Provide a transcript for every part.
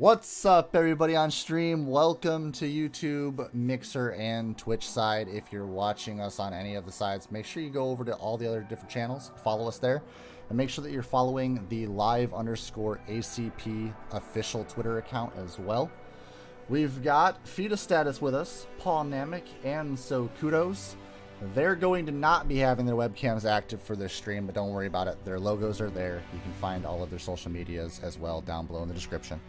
What's up, everybody on stream? Welcome to YouTube, Mixer, and Twitch side. If you're watching us on any of the sides, make sure you go over to all the other different channels, follow us there, and make sure that you're following the live_ACP official Twitter account as well. We've got Feta Status with us, Paul Namek, and so Kudos. They're going to not be having their webcams active for this stream, but don't worry about it. Their logos are there. You can find all of their social medias as well down below in the description.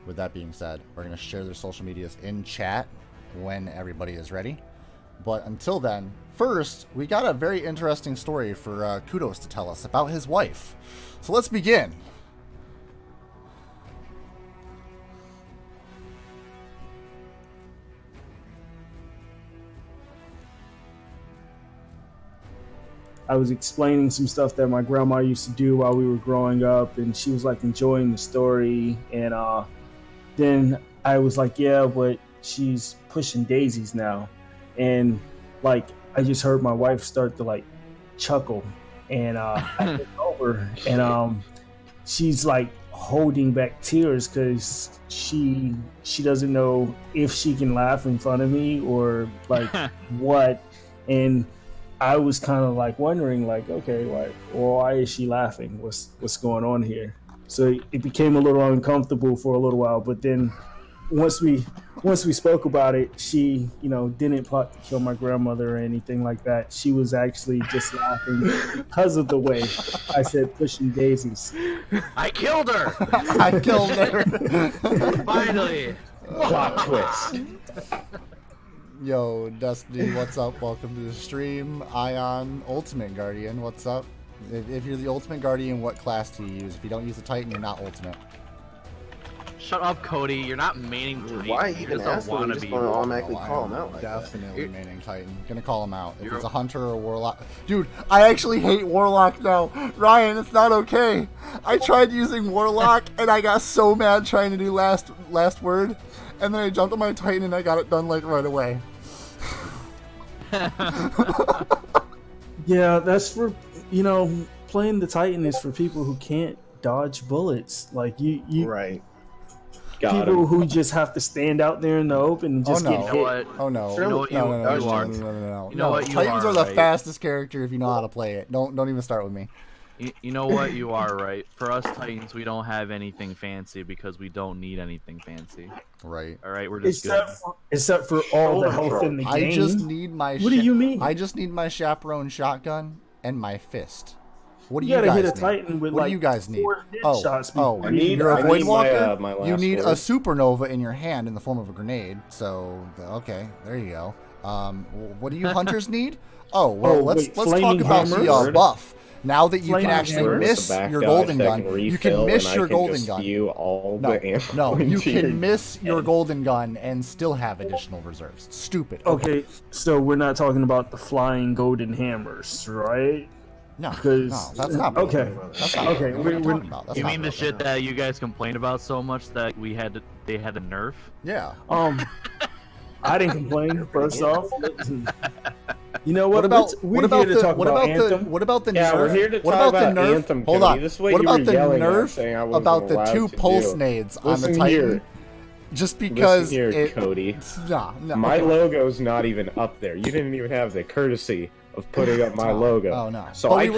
With that being said, we're going to share their social medias in chat when everybody is ready. But until then, first, we got a very interesting story for Kudos to tell us about his wife. So let's begin. I was explaining some stuff that my grandma used to do while we were growing up, and she was like enjoying the story. And then I was like, yeah, but she's pushing daisies now. And like, I just heard my wife start to like chuckle, and I looked over, and she's like holding back tears because she doesn't know if she can laugh in front of me or like what. And I was kind of like wondering, like, okay, why is she laughing? What's going on here? So it became a little uncomfortable for a little while. But then once we spoke about it, she, didn't plot to kill my grandmother or anything like that. She was actually just laughing because of the way I said pushing daisies. I killed her. I killed her. Finally. Plot twist. Yo, Destiny, what's up? Welcome to the stream. Ion, Ultimate Guardian, what's up? If you're the Ultimate Guardian, what class do you use? If you don't use the Titan, you're not Ultimate. Shut up, Cody. You're not maining Titan. Why even ask him? You just want to automatically call him out like definitely that. maining Titan. Gonna call him out. If it's a Hunter or a Warlock. Dude, I actually hate Warlock now. Ryan, it's not okay. I tried using Warlock, and I got so mad trying to do last word. And then I jumped on my Titan, and I got it done, like, right away. Yeah, that's for, playing the Titan is for people who can't dodge bullets. Like, you right. People who just have to stand out there in the open and just get hit. Oh no! No. You know what? Titans are the fastest character if you know how to play it. Don't even start with me. You know what? You are right. For us Titans, we don't have anything fancy because we don't need anything fancy. Right. All right, we're just except for all the health in the game. I just need my. What do you mean? I just need my chaperone shotgun and my fist. What do you you guys hit a need? Titan with what like do you guys need? Shots you're a Void Walker. You need word. a supernova in your hand in the form of a grenade. So okay, there you go. What do you hunters need? Oh well, let's talk about the buff. Now that you can actually miss your golden gun, you can miss your golden gun. No, you can miss your golden gun and still have additional reserves. Stupid. Okay, so we're not talking about the flying golden hammers, right? No, that's not okay. That's not okay. You mean the shit that you guys complained about so much that they had to nerf? Yeah. I didn't complain. First off, you know what? What about the nerf? What about the nerf? Hold on. What about the nerf about the 2 pulse nades on the Titan? Just because Cody. No. My logo's not even up there. You didn't even have the courtesy of putting up my logo. Oh no. So I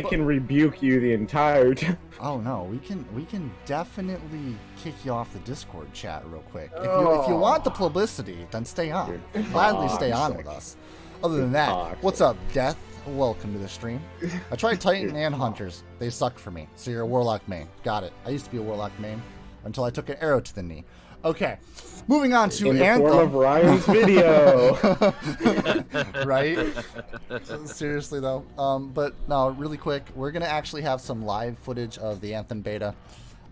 can rebuke you the entire time. Oh no, we can definitely kick you off the Discord chat real quick. If you want the publicity, then stay on. Gladly stay on with us. Other than that, what's up, Death? Welcome to the stream. I tried Titan and Hunters. They suck for me. So you're a Warlock main. Got it. I used to be a Warlock main until I took an arrow to the knee. Okay, moving on to Anthem. In the form of Ryan's video. Right? Seriously, though. But no, really quick, we're going to actually have some live footage of the Anthem beta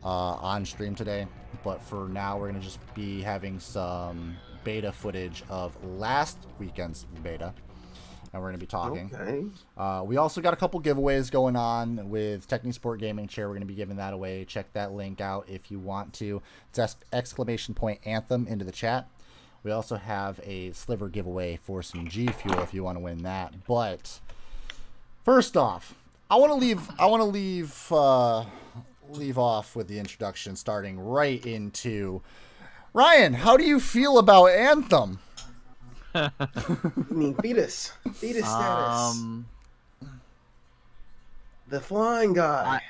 on stream today. But for now, we're going to just be having some beta footage of last weekend's beta. And we're going to be talking. Okay. We also got a couple giveaways going on with Technisport Gaming Chair. We're going to be giving that away. Check that link out if you want to. It's ! Anthem into the chat. We also have a sliver giveaway for some G Fuel if you want to win that. But first off, I want to leave leave off with the introduction, starting right into Ryan. How do you feel about Anthem? I mean, fetus status. The flying guy.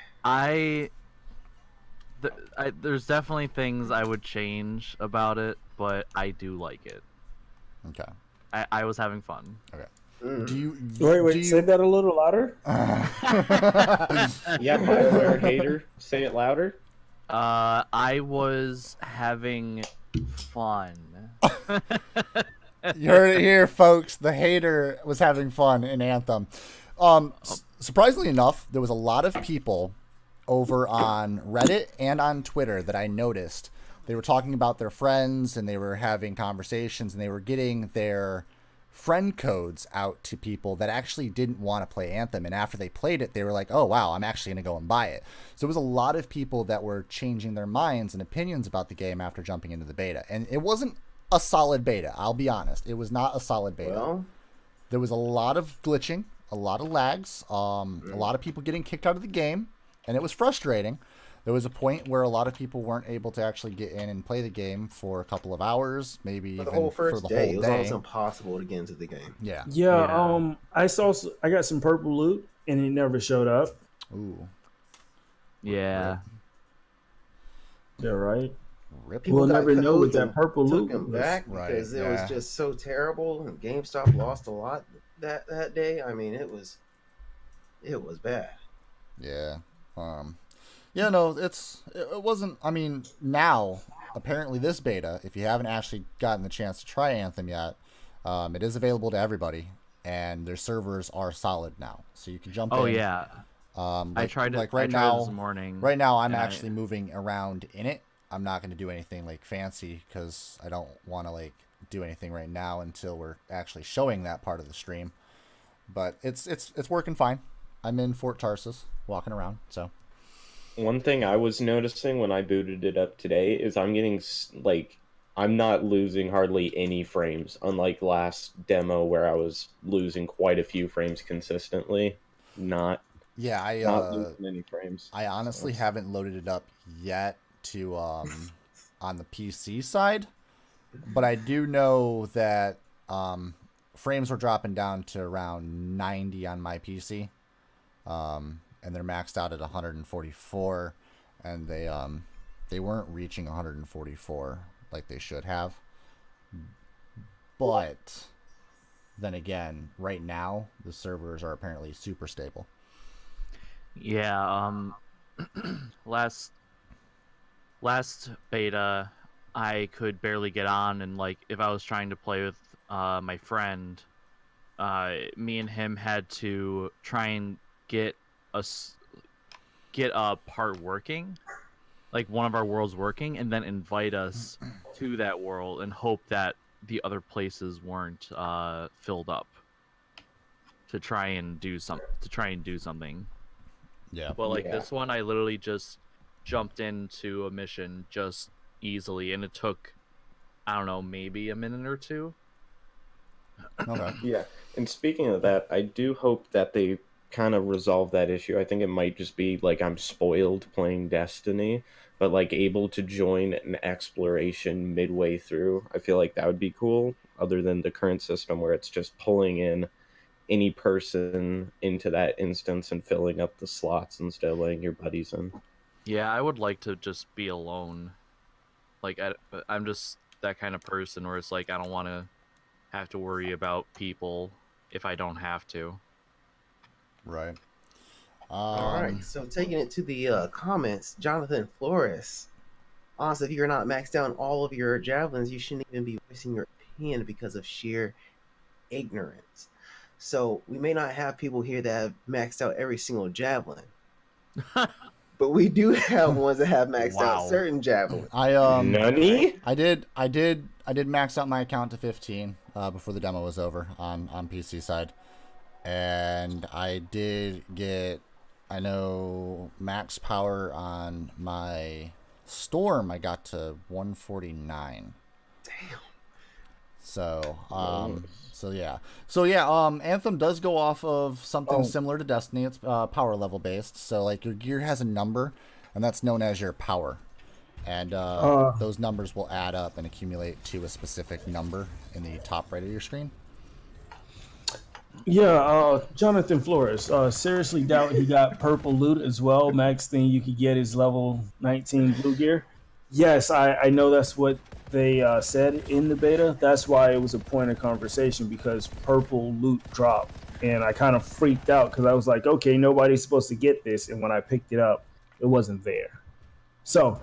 There's definitely things I would change about it, but I do like it. Okay. I was having fun. Okay. Mm. Wait, say that a little louder. Yeah, BioWare hater. Say it louder. I was having fun. You heard it here, folks. The hater was having fun in Anthem. Surprisingly enough, there was a lot of people over on Reddit and on Twitter that I noticed. They were talking about their friends and they were having conversations and they were getting their friend codes out to people that actually didn't want to play Anthem. And after they played it, they were like, oh, wow, I'm actually going to go and buy it. So it was a lot of people that were changing their minds and opinions about the game after jumping into the beta. And it wasn't a solid beta, I'll be honest. It was not a solid beta. Well, there was a lot of glitching, a lot of lags, a lot of people getting kicked out of the game, and it was frustrating. There was a point where a lot of people weren't able to actually get in and play the game for a couple of hours, maybe for even the whole first for the day, whole it was day. almost impossible to get into the game. Yeah. Yeah, I got some purple loot and it never showed up. Ooh. Yeah. Yeah, right. Rip. People We'll got never know what codes and that purple took loot them was. back Right, because it was just so terrible, and GameStop lost a lot that day. I mean, it was bad. Yeah. Yeah, no, it wasn't. I mean, now apparently this beta, if you haven't actually gotten the chance to try Anthem yet, it is available to everybody, and their servers are solid now, so you can jump in. Oh yeah. Like, I tried it. Like right I tried it now, this morning. Right now, I'm and actually moving around in it. I'm not going to do anything like fancy because I don't want to like do anything right now until we're actually showing that part of the stream. But it's working fine. I'm in Fort Tarsus, walking around. So One thing I was noticing when I booted it up today is I'm getting I'm not losing hardly any frames, unlike last demo where I was losing quite a few frames consistently. Not losing any frames. I honestly haven't loaded it up yet to on the PC side, but I do know that frames were dropping down to around 90 on my PC, and they're maxed out at 144, and they weren't reaching 144 like they should have. But then again, right now the servers are apparently super stable. Yeah. Last beta, I could barely get on, and like if I was trying to play with my friend, me and him had to try and get a part working, like one of our worlds working, and then invite us to that world and hope that the other places weren't filled up to try and do something. Yeah. But like this one, I literally just jumped into a mission just easily, and it took, I don't know, maybe a minute or two. Okay. Yeah, and speaking of that, I do hope that they kind of resolve that issue. I think it might just be like I'm spoiled playing Destiny, but like able to join an exploration midway through. I feel like that would be cool, other than the current system where it's just pulling in any person into that instance and filling up the slots instead of letting your buddies in. Yeah, I would like to just be alone. Like, I'm just that kind of person where it's like I don't want to have to worry about people if I don't have to. Right. All right, so taking it to the comments, Jonathan Flores. Honestly, if you're not maxed out on all of your javelins, you shouldn't even be voicing your opinion because of sheer ignorance. So we may not have people here that have maxed out every single javelin, but we do have ones that have maxed out certain javelins. Nani? I did max out my account to 15 before the demo was over on PC side, and I did get, I know, max power on my Storm. I got to 149. Damn. So Anthem does go off of something similar to Destiny. It's power level based. So like your gear has a number, and that's known as your power. And those numbers will add up and accumulate to a specific number in the top right of your screen. Yeah, Jonathan Flores. Seriously doubt he got purple loot as well. Max thing you could get is level 19 blue gear. Yes, I know that's what they said in the beta. That's why it was a point of conversation, because purple loot dropped. And I kind of freaked out because I was like, okay, nobody's supposed to get this. And when I picked it up, it wasn't there. So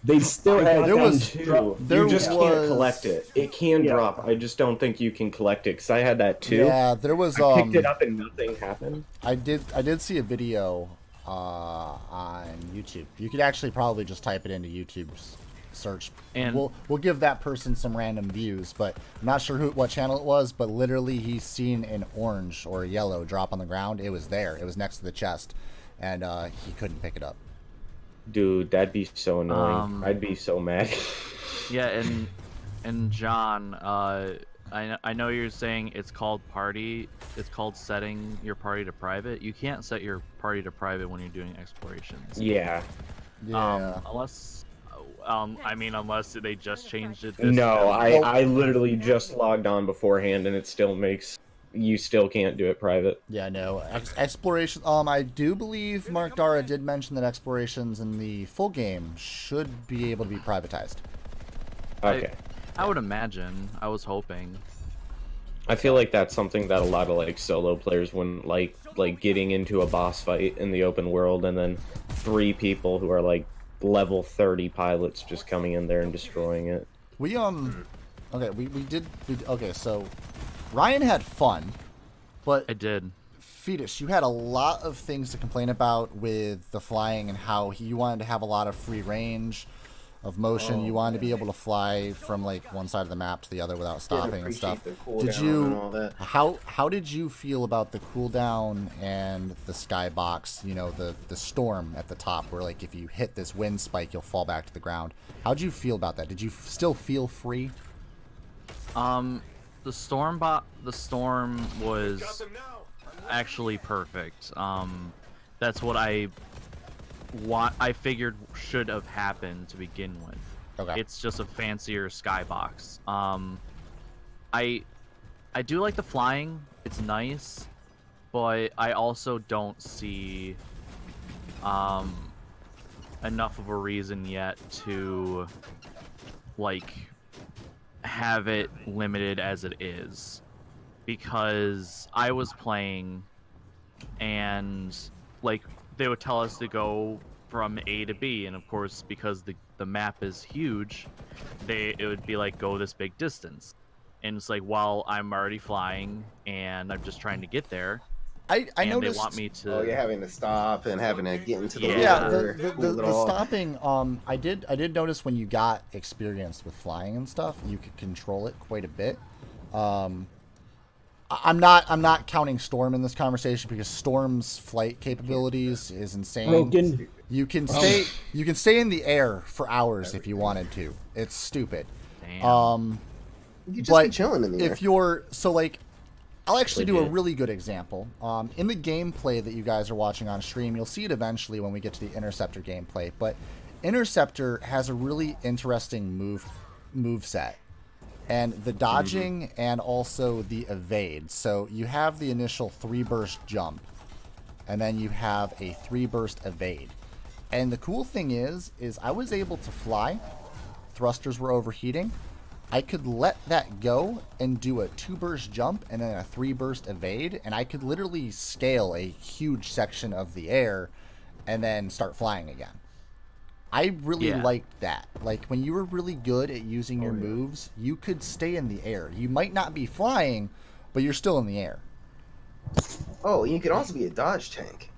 they still had there was two. You just can't collect it. It can drop. I just don't think you can collect it because I had that too. Yeah, there was. I picked it up and nothing happened. I did see a video on YouTube. You could actually probably just type it into YouTube's search, and we'll give that person some random views. But I'm not sure what channel it was. But literally, he's seen an orange or a yellow drop on the ground. It was there. It was next to the chest, and he couldn't pick it up. Dude, that'd be so annoying. I'd be so mad. Yeah, and John, I know you're saying it's called party. It's called setting your party to private. You can't set your party to private when you're doing explorations. Yeah. Unless, unless they just changed it. No, I literally just logged on beforehand, and it still makes. You still can't do it private. Yeah, no. Exploration. I do believe Mark Dara did mention that explorations in the full game should be able to be privatized. Okay. I would imagine. I was hoping. I feel like that's something that a lot of like solo players wouldn't like getting into a boss fight in the open world, and then 3 people who are like level 30 pilots just coming in there and destroying it. Okay, so Ryan had fun, but I did. Fetus, you had a lot of things to complain about with the flying and how you wanted to have a lot of free range of motion. You wanted to be able to fly from like one side of the map to the other without stopping and stuff. Did you? How did you feel about the cooldown and the skybox? You know, the storm at the top, where like if you hit this wind spike, you'll fall back to the ground. How did you feel about that? Did you still feel free? The storm was actually perfect. That's what I figured should have happened to begin with. Okay. It's just a fancier skybox. I do like the flying. It's nice, but I also don't see enough of a reason yet to like have it limited as it is, because I was playing and like they would tell us to go from A to B, and of course because the map is huge, it would be like go this big distance, and it's like, well, I'm already flying and I'm just trying to get there. I noticed they want me to. Oh, you're having to stop and having to get into the water. The stopping. I did notice when you got experienced with flying and stuff, you could control it quite a bit. I'm not counting Storm in this conversation because Storm's flight capabilities is insane. Broken. You can stay in the air for hours if you wanted to. It's stupid. Damn. You could just be chilling in the air. If you're I'll actually do a really good example. In the gameplay that you guys are watching on stream, you'll see it eventually when we get to the Interceptor gameplay. But Interceptor has a really interesting move set, and the dodging and also the evade. So you have the initial 3-burst jump, and then you have a 3-burst evade. And the cool thing is I was able to fly. Thrusters were overheating. I could let that go and do a 2-burst jump and then a 3-burst evade, and I could literally scale a huge section of the air and then start flying again. I really liked that. Like, when you were really good at using your moves, you could stay in the air. You might not be flying, but you're still in the air. Oh, you could also be a dodge tank.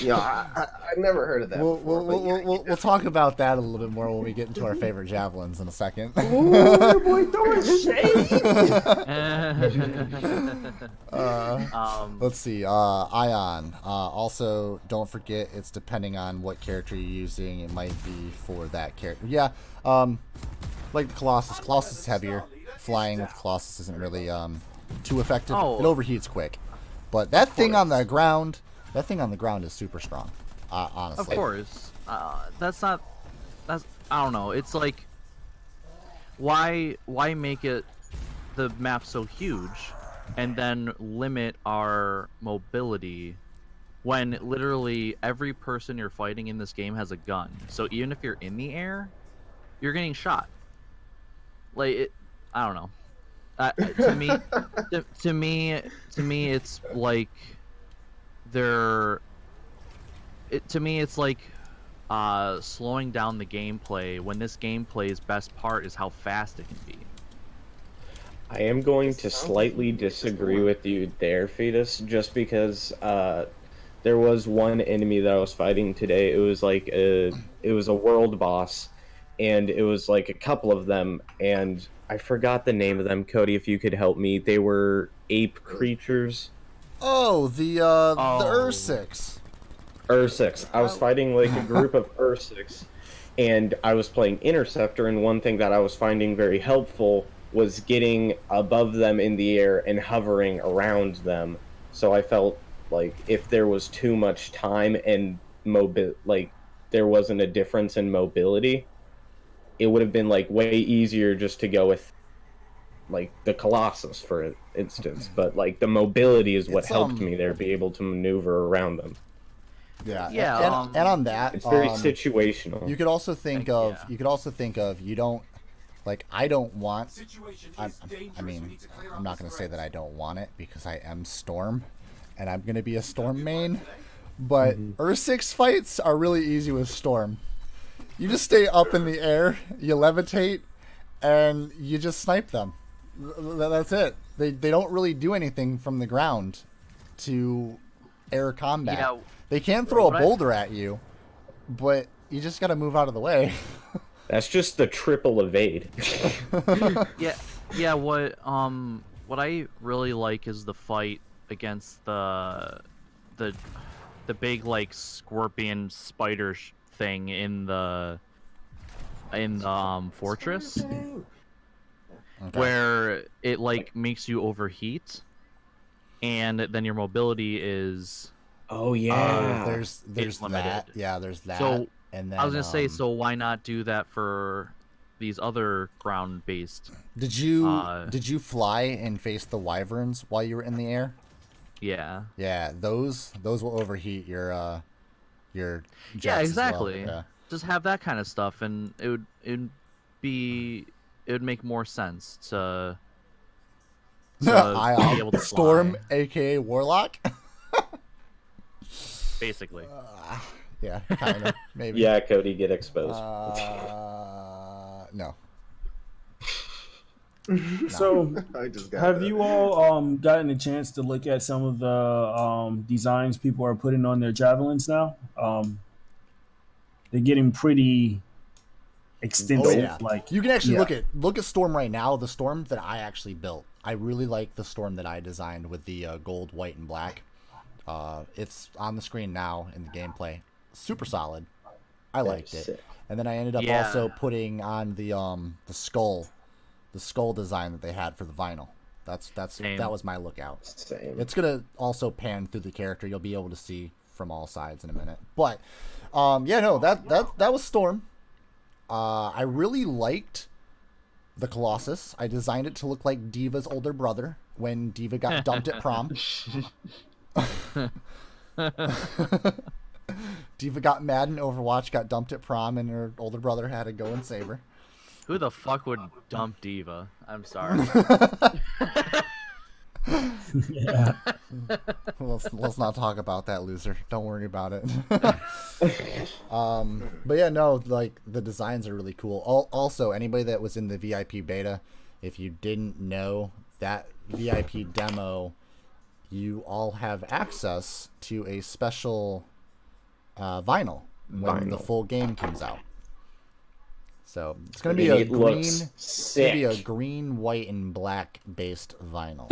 Yeah, I've never heard of that. We'll talk about that a little bit more when we get into our favorite javelins in a second. Ooh, boy, throwing shade. Let's see. Ion. Also, don't forget, it's depending on what character you're using. It might be for that character. Yeah. Like the Colossus. Colossus is heavier. Flying with Colossus isn't really too effective. It overheats quick. But that thing on the ground. That thing on the ground is super strong. honestly. Of course. That's not. That's. I don't know. It's like, why make it the map so huge, and then limit our mobility when literally every person you're fighting in this game has a gun. So even if you're in the air, you're getting shot. Like it. I don't know. To me, to me, it's like to me, it's like slowing down the gameplay when this gameplay's best part is how fast it can be. I am going to slightly disagree with you there, Fetus, just because there was one enemy that I was fighting today. It was like it was a world boss, and it was like a couple of them, and I forgot the name of them. Cody, if you could help me, they were ape creatures. Oh, the Ursix. Ursix. I was fighting like a group of Ursix, and I was playing Interceptor, and one thing that I was finding very helpful was getting above them in the air and hovering around them. So I felt like if there was too much time and there wasn't a difference in mobility, it would have been like way easier just to go with like the Colossus, for instance. But like the mobility is what helped me there, be able to maneuver around them. Yeah. And on that, it's very situational. You could also think of you don't. Like, I don't want... I mean, I'm not going to say that I don't want it, because I am Storm, and I'm going to be a Storm main, but Ursix fights are really easy with Storm. You just stay up in the air, you levitate, and you just snipe them. That's it. They don't really do anything from the ground to air combat. Yeah, they can throw a boulder at you, but you just got to move out of the way. That's just the triple evade. yeah. What I really like is the fight against the big like scorpion spider thing in the fortress, where it like makes you overheat, and then your mobility is there's limited. that. Yeah, there's that. So and then, I was gonna say, so why not do that for these other ground-based? Did you fly and face the wyverns while you were in the air? Yeah. Yeah, those will overheat your jets. Yeah, exactly. As well. Yeah. Just have that kind of stuff, and it would make more sense to be able to Storm, fly. aka Warlock. Basically. Yeah, kind of, maybe. Yeah, Cody, get exposed. No. So, have you all gotten a chance to look at some of the designs people are putting on their javelins now? They're getting pretty extensive. Oh, yeah. Like you can actually look at Storm right now. The Storm that I actually built, I really like the Storm that I designed with the gold, white, and black. It's on the screen now in the gameplay. Super solid. I liked it. Sick. And then I ended up also putting on the skull design that they had for the vinyl. That was my lookout. Same. It's gonna also pan through the character. You'll be able to see from all sides in a minute. But that was Storm. I really liked the Colossus. I designed it to look like Diva's older brother when Diva got dumped at prom. Diva got mad in Overwatch, got dumped at prom, and her older brother had to go and save her. Who the fuck would dump Diva? I'm sorry. yeah. Let's not talk about that, loser. Don't worry about it. But yeah, no, like the designs are really cool. Also, anybody that was in the VIP beta, if you didn't know, that VIP demo, you all have access to a special vinyl when the full game comes out. So it's gonna be a green, white, and black based vinyl.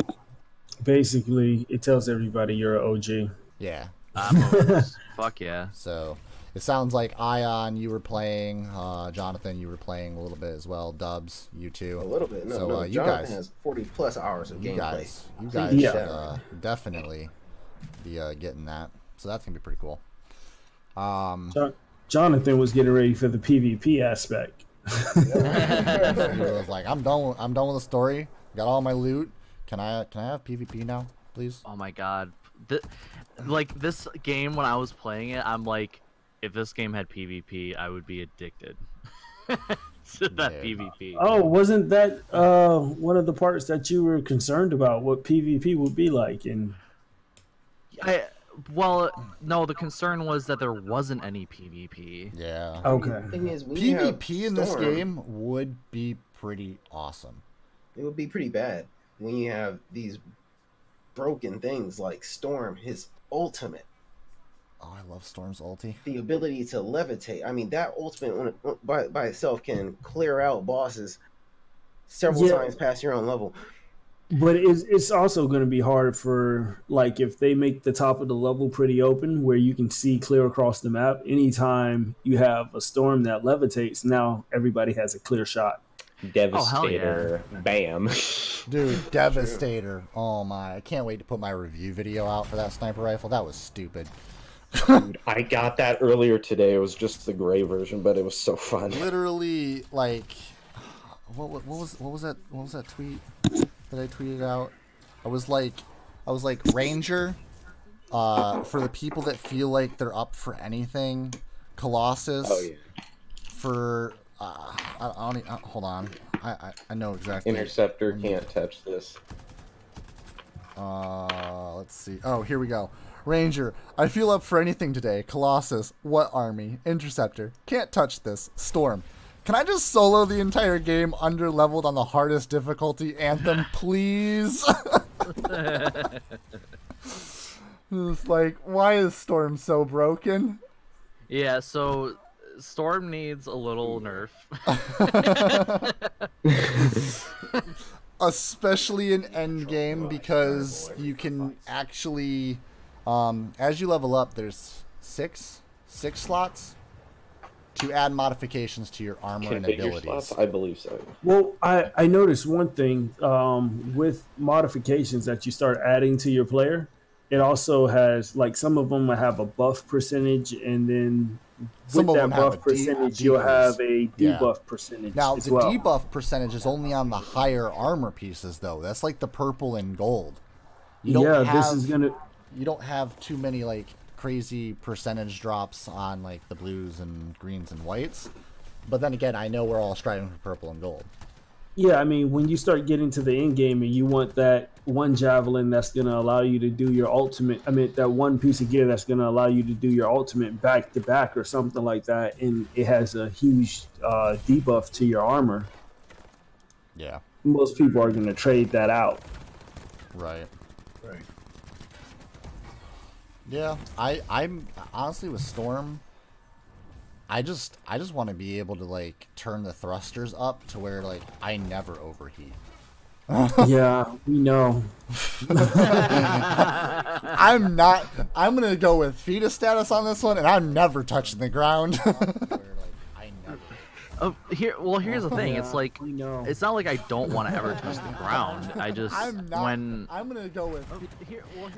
Basically, it tells everybody you're an OG. Yeah. Fuck yeah. So it sounds like Ion, you were playing. Jonathan, you were playing a little bit as well. Dubs, you too. A little bit. No, so, you Jonathan guys has 40+ hours of gameplay. You guys should definitely be getting that. So that's gonna be pretty cool. Jonathan was getting ready for the PvP aspect. He was like, I'm done with the story. Got all my loot. Can I have PvP now, please? Oh my god. Like this game, when I was playing it, I'm like, if this game had PvP, I would be addicted to that PvP. Oh, wasn't that one of the parts that you were concerned about, what PvP would be like? And well, no, the concern was that there wasn't any PvP. Yeah. Okay. The thing is, when PvP in this Storm, game would be pretty awesome. it would be pretty bad when you have these broken things like Storm, his ultimate, Oh, I love Storm's ulti. the ability to levitate. I mean, that ultimate by itself can clear out bosses several times past your own level. But it's also going to be hard for, like, if they make the top of the level pretty open where you can see clear across the map, anytime you have a storm that levitates, now everybody has a clear shot. Devastator. Oh, Bam. Dude, Devastator. Oh my. I can't wait to put my review video out for that sniper rifle. That was stupid. Dude, I got that earlier today. It was just the gray version, but it was so fun. Literally, like, what was that tweet that I tweeted out? I was like Ranger, for the people that feel like they're up for anything. Colossus. Oh yeah. For hold on. I know exactly. Interceptor can't touch this. Let's see. Oh, here we go. Ranger, I feel up for anything today. Colossus, what army? Interceptor, can't touch this. Storm, can I just solo the entire game under leveled on the hardest difficulty? Anthem, please. It's like, why is Storm so broken? Yeah, so Storm needs a little nerf. Especially in endgame, because you can actually, as you level up, there's six slots to add modifications to your armor and abilities. Slots? I believe so. Well, I noticed one thing with modifications that you start adding to your player. It also has, like, some of them have a buff percentage, and then Some with of that them have buff a percentage, you'll have a Yeah. debuff percentage Now, as the well. debuff percentage is only on the higher armor pieces, though. That's like the purple and gold. You don't have, this is gonna. You don't have too many, like, crazy percentage drops on, like, the blues and greens and whites. But then again, I know we're all striving for purple and gold. Yeah, I mean, when you start getting to the end game and you want that one javelin that's going to allow you to do your ultimate, I mean, that one piece of gear that's going to allow you to do your ultimate back to back or something like that, and it has a huge debuff to your armor, Yeah. most people are going to trade that out. Right. Yeah, I'm honestly with Storm. I just want to be able to, like, turn the thrusters up to where, like, I never overheat. Yeah, we know. I'm gonna go with FIDA status on this one, and I'm never touching the ground. Here's the thing. It's like, we know. it's not like I don't want to ever touch the ground. I just I'm gonna go with.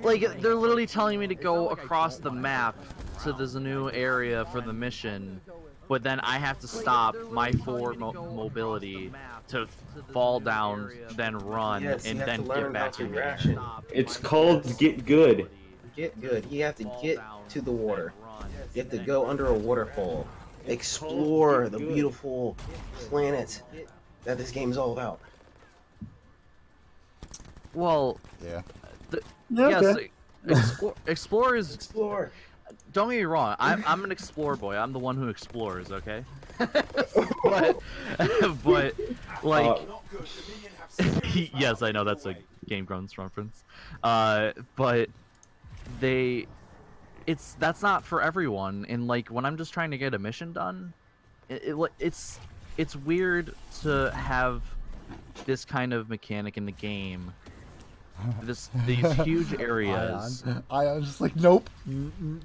like, they're literally telling me to go across the map to this new area for the mission, but then I have to stop my forward mobility to fall down, then run, Yes, and you have then to learn get back about your in reaction. It's called Get Good. Get good. You have to get to the water. You have to go under a waterfall. Explore the beautiful planet that this game is all about. Well, Yeah. yes, explorers. Explore. Don't get me wrong. I'm an explorer boy. I'm the one who explores. Okay. but like, yes, I know that's a Game Grumps reference. But that's not for everyone. And, like, when I'm just trying to get a mission done, it's weird to have this kind of mechanic in the game. These huge areas. Ion's just like, nope,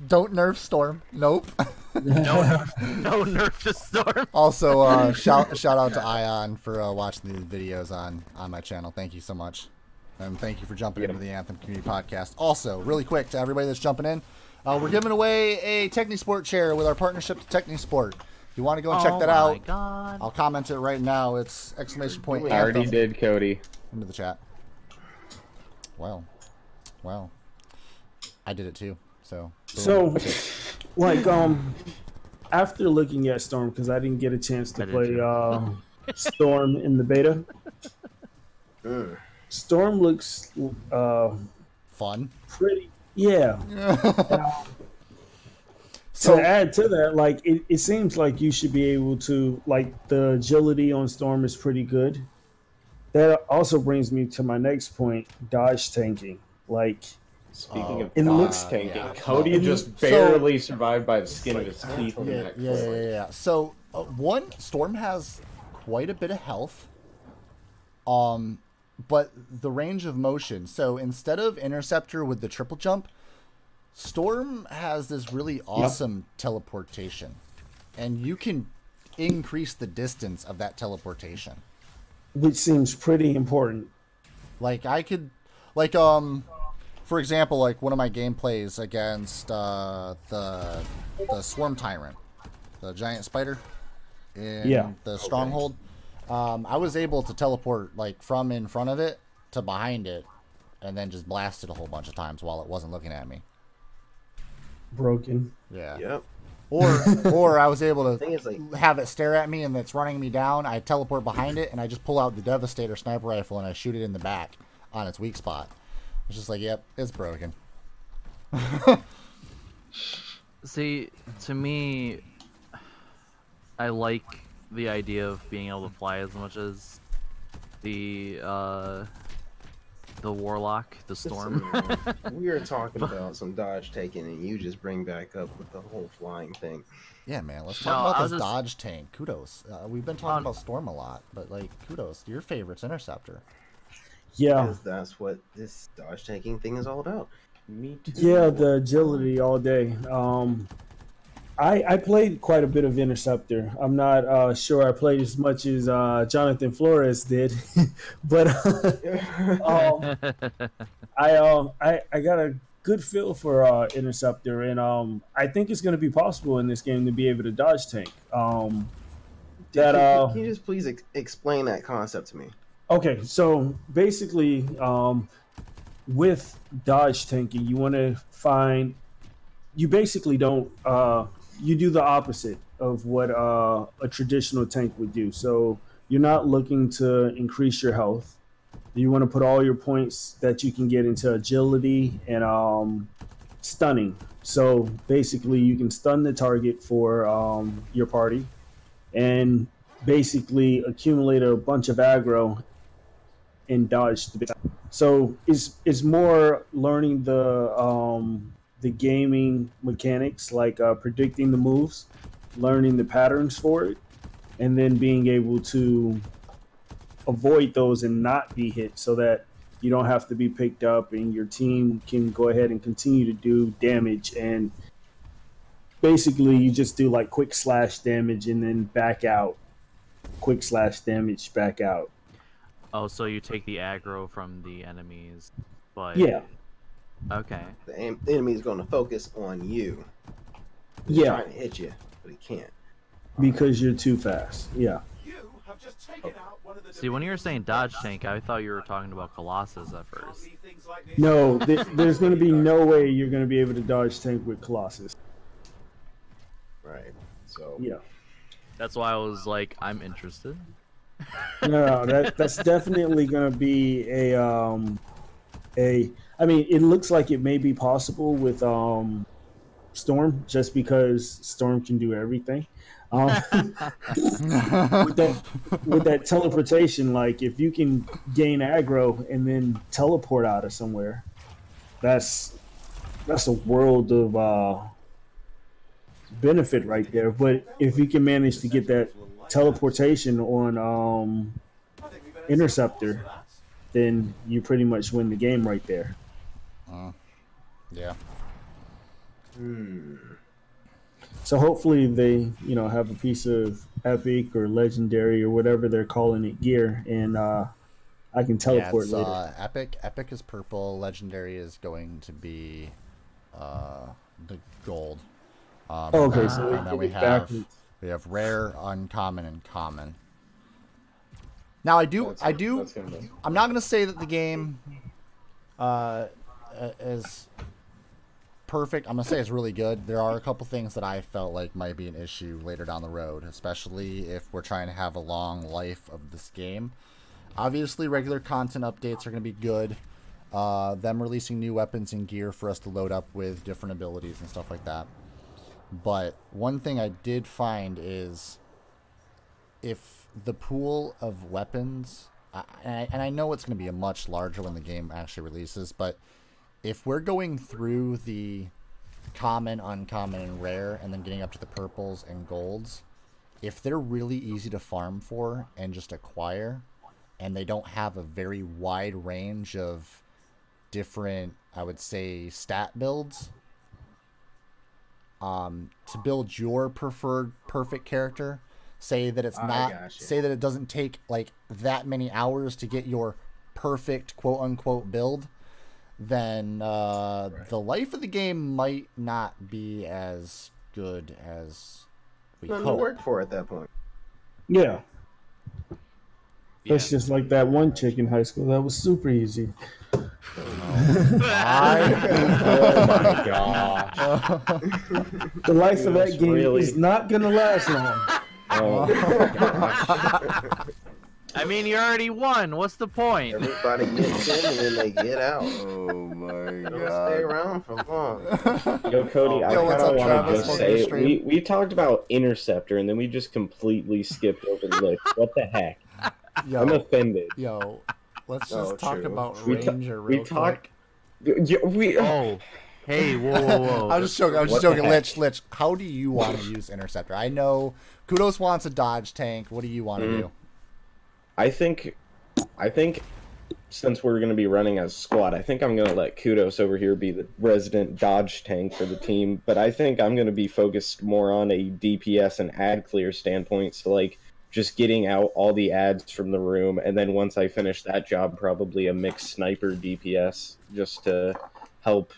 don't nerf Storm. Nope. No nerf to Storm. Also, shout out to Ion for watching these videos on my channel. Thank you so much, and thank you for jumping into the Anthem Community Podcast. Also, really quick to everybody that's jumping in, We're giving away a Technisport chair with our partnership to Technisport. If you want to go and check that out, God. I'll comment it right now. It's exclamation point I already Anthem did, Cody. into the chat. Well, I did it too. So, boom. So, like, after looking at Storm, because I didn't get a chance to play Storm in the beta, Storm looks Fun. pretty. Yeah. To add to that, like it seems like you should be able to, like, the agility on Storm is pretty good. That also brings me to my next point: dodge tanking. Like, Speaking of it dodge looks- tanking, yeah. Cody just barely survived by the skin of his teeth. in that Yeah. clip. So, Storm has quite a bit of health. But the range of motion. So instead of Interceptor with the triple jump, Storm has this really awesome teleportation, and you can increase the distance of that teleportation. which seems pretty important. Like I could, like for example, like one of my gameplays against the Swarm Tyrant, the giant spider in the stronghold. I was able to teleport like from in front of it to behind it, and then just blast it a whole bunch of times while it wasn't looking at me. Broken. Yeah. Yep. Or I was able to Thing is, like, have it stare at me and it's running me down. I teleport behind it and I just pull out the Devastator sniper rifle and I shoot it in the back on its weak spot. It's just like, yep, it's broken. See, to me, I like the idea of being able to fly as much as the Warlock, the Storm. we were talking about some dodge taking, and you just bring back up with the whole flying thing. Yeah, man, let's No, talk I about was this just- dodge tank. Kudos. We've been talking about Storm a lot, but like, kudos. Your favorite's Interceptor. Yeah. Because that's what this dodge taking thing is all about. Me too. Yeah, the agility all day. I played quite a bit of Interceptor. I'm not sure I played as much as Jonathan Flores did, but I got a good feel for Interceptor, and I think it's going to be possible in this game to be able to dodge tank. Can you just please explain that concept to me? Okay, so basically, with dodge tanking, you want to find. You basically don't. You do the opposite of what a traditional tank would do. So you're not looking to increase your health. You want to put all your points that you can get into agility and stunning. So basically, you can stun the target for your party, and basically accumulate a bunch of aggro and dodge the bit. So it's more learning the gaming mechanics, like predicting the moves, learning the patterns for it, and then being able to avoid those and not be hit, so that you don't have to be picked up and your team can go ahead and continue to do damage. And basically you just do like quick slash damage and then back out, quick slash damage, back out. Oh, so you take the aggro from the enemies, but Yeah. Okay. The enemy is going to focus on you. He's Yeah, trying to hit you, but he can't. because you're too fast. Yeah. See, when you were saying dodge tank, I thought you were talking about Colossus at first. No, there's going to be no way you're going to be able to dodge tank with Colossus. Right. So Yeah. That's why I was like, I'm interested. No, that's definitely going to be a. I mean, it looks like it may be possible with Storm, just because Storm can do everything. With that teleportation, like if you can gain aggro and then teleport out of somewhere, that's a world of benefit right there. But if you can manage to get that teleportation on Interceptor, then you pretty much win the game right there. Yeah. So hopefully they, have a piece of epic or legendary or whatever they're calling it gear, and I can teleport it's, later. Epic is purple. Legendary is going to be the gold. Okay, so and then we have rare, uncommon, and common. Now I'm not gonna say that the game is perfect. I'm gonna say it's really good. There are a couple things that I felt like might be an issue later down the road, especially if we're trying to have a long life of this game. Obviously, regular content updates are gonna be good. Them releasing new weapons and gear for us to load up with different abilities and stuff like that. But one thing I did find is if the pool of weapons, and I know it's going to be a much larger when the game actually releases, but if we're going through the common, uncommon, and rare, and then getting up to the purples and golds, if they're really easy to farm for and just acquire, and they don't have a very wide range of different, I would say, stat builds, to build your preferred perfect character, say that it's not, say that it doesn't take like that many hours to get your perfect quote unquote build, then the life of the game might not be as good as we hope. Nothing to work for at that point. Yeah. That's just like that one chick in high school. That was super easy. Oh my gosh. The life of that game is not going to last long. Oh my gosh. I mean, you already won. What's the point? Everybody gets in and then they get out. Oh my Don't stay around for long. Yo, Cody, I what's kind of up, want to Travis? just Welcome to say, the stream. we talked about Interceptor, and then we just completely skipped over Lich. What the heck? Yo, I'm offended. Yo, let's Oh, just talk true. about We ta- Ranger we real talked- quick. Oh, hey, whoa. I was just joking. What the heck? Lich, how do you want to use Interceptor? I know Kudos wants a dodge tank. What do you want to do? I think since we're going to be running as a squad, I think I'm going to let Kudos over here be the resident dodge tank for the team. But I think I'm going to be focused more on a DPS and ad clear standpoint. So, like, just getting out all the ads from the room. And then once I finish that job, probably a mixed sniper DPS just to help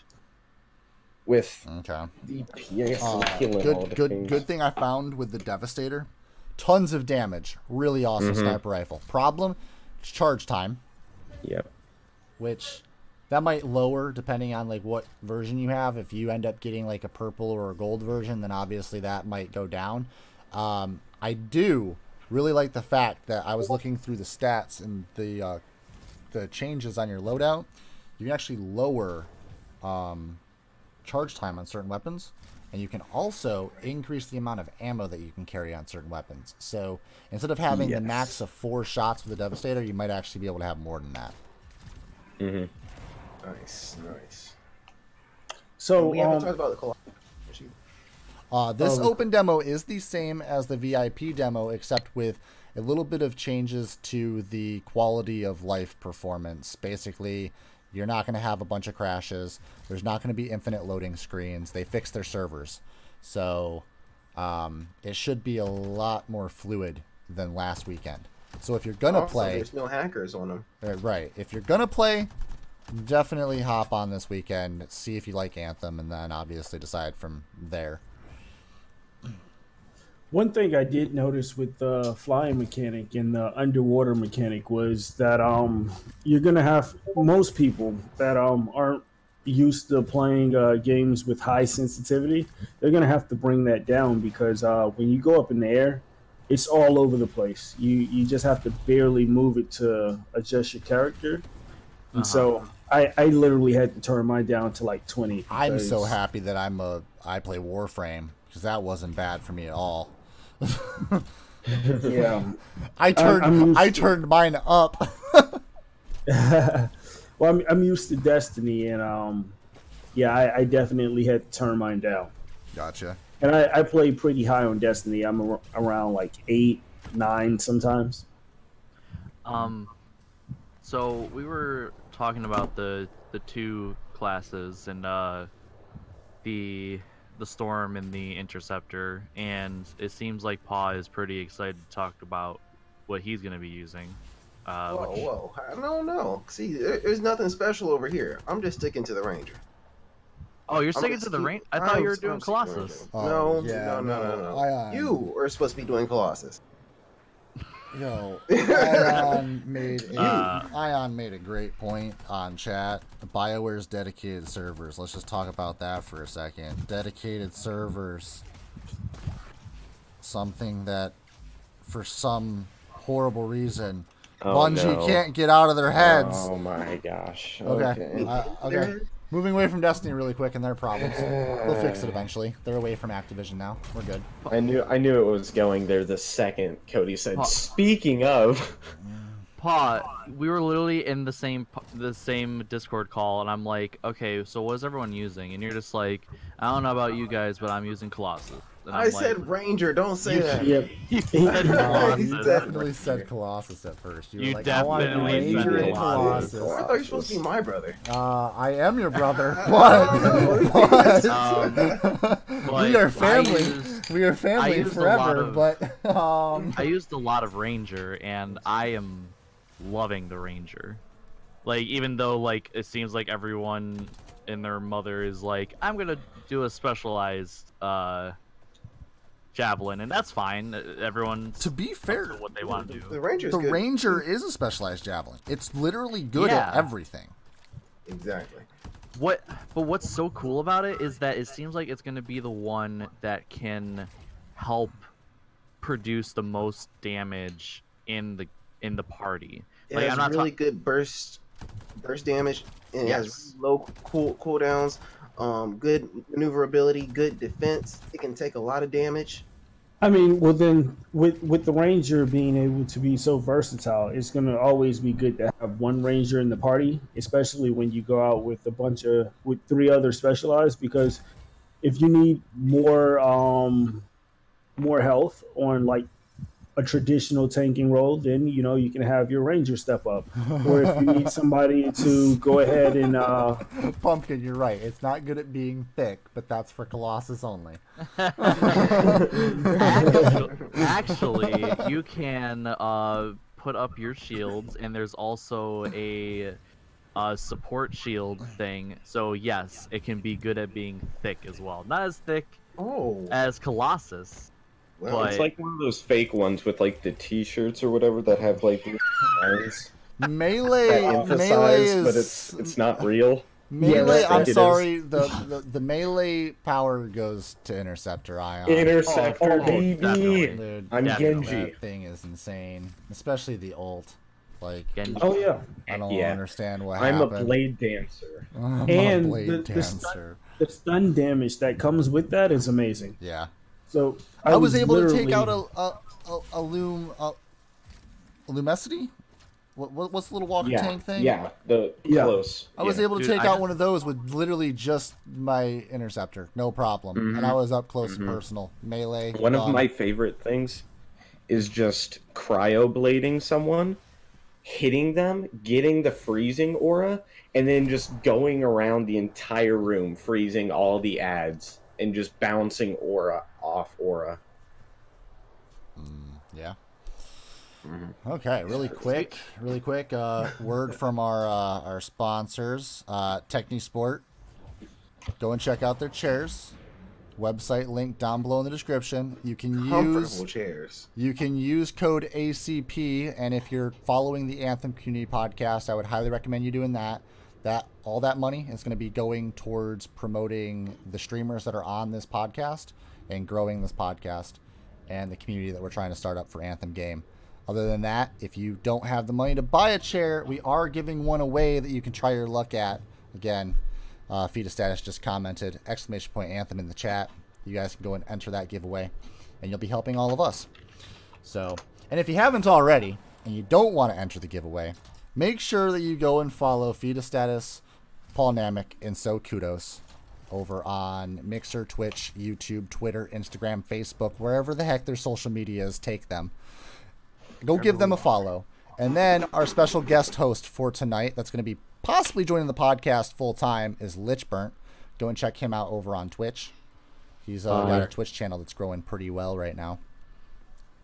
with DPS and killing all the things. Good thing I found with the Devastator. Tons of damage. Really awesome sniper rifle. Problem, charge time. Yep. Which that might lower depending on like what version you have. If you end up getting like a purple or a gold version, then obviously that might go down. I do really like the fact that I was looking through the stats and the changes on your loadout. You can actually lower charge time on certain weapons, and you can also increase the amount of ammo that you can carry on certain weapons. So instead of having the max of 4 shots with the Devastator, you might actually be able to have more than that. Nice. So we haven't talked about the collab. This open demo is the same as the VIP demo, except with a little bit of changes to the quality of life performance. Basically, you're not going to have a bunch of crashes. There's not going to be infinite loading screens. They fixed their servers. So it should be a lot more fluid than last weekend. So if you're going to play... There's no hackers on them. Right. If you're going to play, definitely hop on this weekend, see if you like Anthem, and then obviously decide from there. one thing I did notice with the flying mechanic and the underwater mechanic was that you're gonna have most people that aren't used to playing games with high sensitivity. They're gonna have to bring that down because when you go up in the air, it's all over the place. You just have to barely move it to adjust your character, and so I literally had to turn mine down to like 20. I'm so happy that I play Warframe because that wasn't bad for me at all. Yeah, I turned mine up. Well, I'm used to Destiny, and I definitely had to turn mine down. Gotcha. And I play pretty high on Destiny. I'm around like 8, 9 sometimes. So we were talking about the two classes and the Storm and the Interceptor, and it seems like Paw is pretty excited to talk about what he's going to be using. Whoa. I don't know. See, there's nothing special over here. I'm just sticking to the Ranger. Oh, you're sticking to the range? I thought you were doing Colossus. No, yeah, no. Ion. You are supposed to be doing Colossus. Yo, Ion made a great point on chat. BioWare's dedicated servers. Let's just talk about that for a second. Dedicated servers. Something that, for some horrible reason, Bungie can't get out of their heads. Oh my gosh. Okay. Okay. Moving away from Destiny really quick and their problems. They'll fix it eventually. They're away from Activision now. We're good. I knew it was going there the second Cody said, speaking of. Paw, we were literally in the same Discord call, and I'm like, okay, so what is everyone using? And you're just like, I don't know about you guys, but I'm using Colossus. And I said Ranger. Don't say that. Yep. You said Colossus. You definitely said Colossus at first. You were You like, I want definitely Ranger said and Colossus. Colossus. I thought you were supposed to be my brother. I am your brother, but we are family. We are family forever. But I used a lot of Ranger, and I am loving the Ranger. Like, even though like it seems like everyone and their mother is like, I'm gonna do a specialized Javelin, and that's fine. Everyone, to be fair, what they want to do. The Ranger's the good. Ranger is a specialized Javelin. It's literally good at everything. Exactly. But what's so cool about it is that it seems like it's gonna be the one that can help produce the most damage in the party. It Like, has I'm not really good burst damage, and it has Yes. low cooldowns. Good maneuverability, good defense. It can take a lot of damage. I mean, well then, with the Ranger being able to be so versatile, it's going to always be good to have one Ranger in the party, especially when you go out with with 3 other specialized, because if you need more health on like a traditional tanking role, then you can have your Ranger step up. Or if you need somebody to go ahead and Pumpkin, you're right. It's not good at being thick, but that's for Colossus only. Actually, you can put up your shields, and there's also a support shield thing. So yes, it can be good at being thick as well. Not as thick as Colossus. Well, It's like one of those fake ones with like the T-shirts or whatever that have like lines Melee that emphasize, is, but it's not real. Melee. Yeah, I'm it is. sorry. The melee power goes to Interceptor Ion. Interceptor, baby. definitely. Dude, I'm Definitely. Genji. that thing is insane, especially the ult. Like, Genji. oh yeah, I don't Yeah. understand what I'm happened. a blade dancer. I'm And a blade the dancer. the stun damage that comes with that is amazing. Yeah. So I was able to literally- take out a Lumicity? What's the little walker tank thing? Yeah, close. I was Yeah. able to Dude, take out one of those with literally just my Interceptor, no problem. And I was up close and personal. Melee. One of done. my favorite things is just cryoblading someone, hitting them, getting the freezing aura, and then just going around the entire room, freezing all the ads, and just bouncing aura off aura. Yeah. Okay, really quick. Word from our sponsors, TechniSport. Go and check out their chairs. Website link down below in the description. You can comfortable chairs. You can use code ACP, and if you're following the Anthem Community Podcast, I would highly recommend you doing that. All that money is going to be going towards promoting the streamers that are on this podcast and growing this podcast and the community that we're trying to start up for Anthem Game. Other than that, if you don't have the money to buy a chair, we are giving one away that you can try your luck at. Again, Feed Status just commented !Anthem in the chat. You guys can go and enter that giveaway, and you'll be helping all of us. So, and if you haven't already, and you don't want to enter the giveaway, make sure that you go and follow Feed Status, Paul Namek, and So Kudos over on Mixer, Twitch, YouTube, Twitter, Instagram, Facebook, wherever the heck their social media is, take them. Go give them a follow. And then our special guest host for tonight that's going to be possibly joining the podcast full time is Lichburnt. Go and check him out over on Twitch. He's got a Twitch channel that's growing pretty well right now.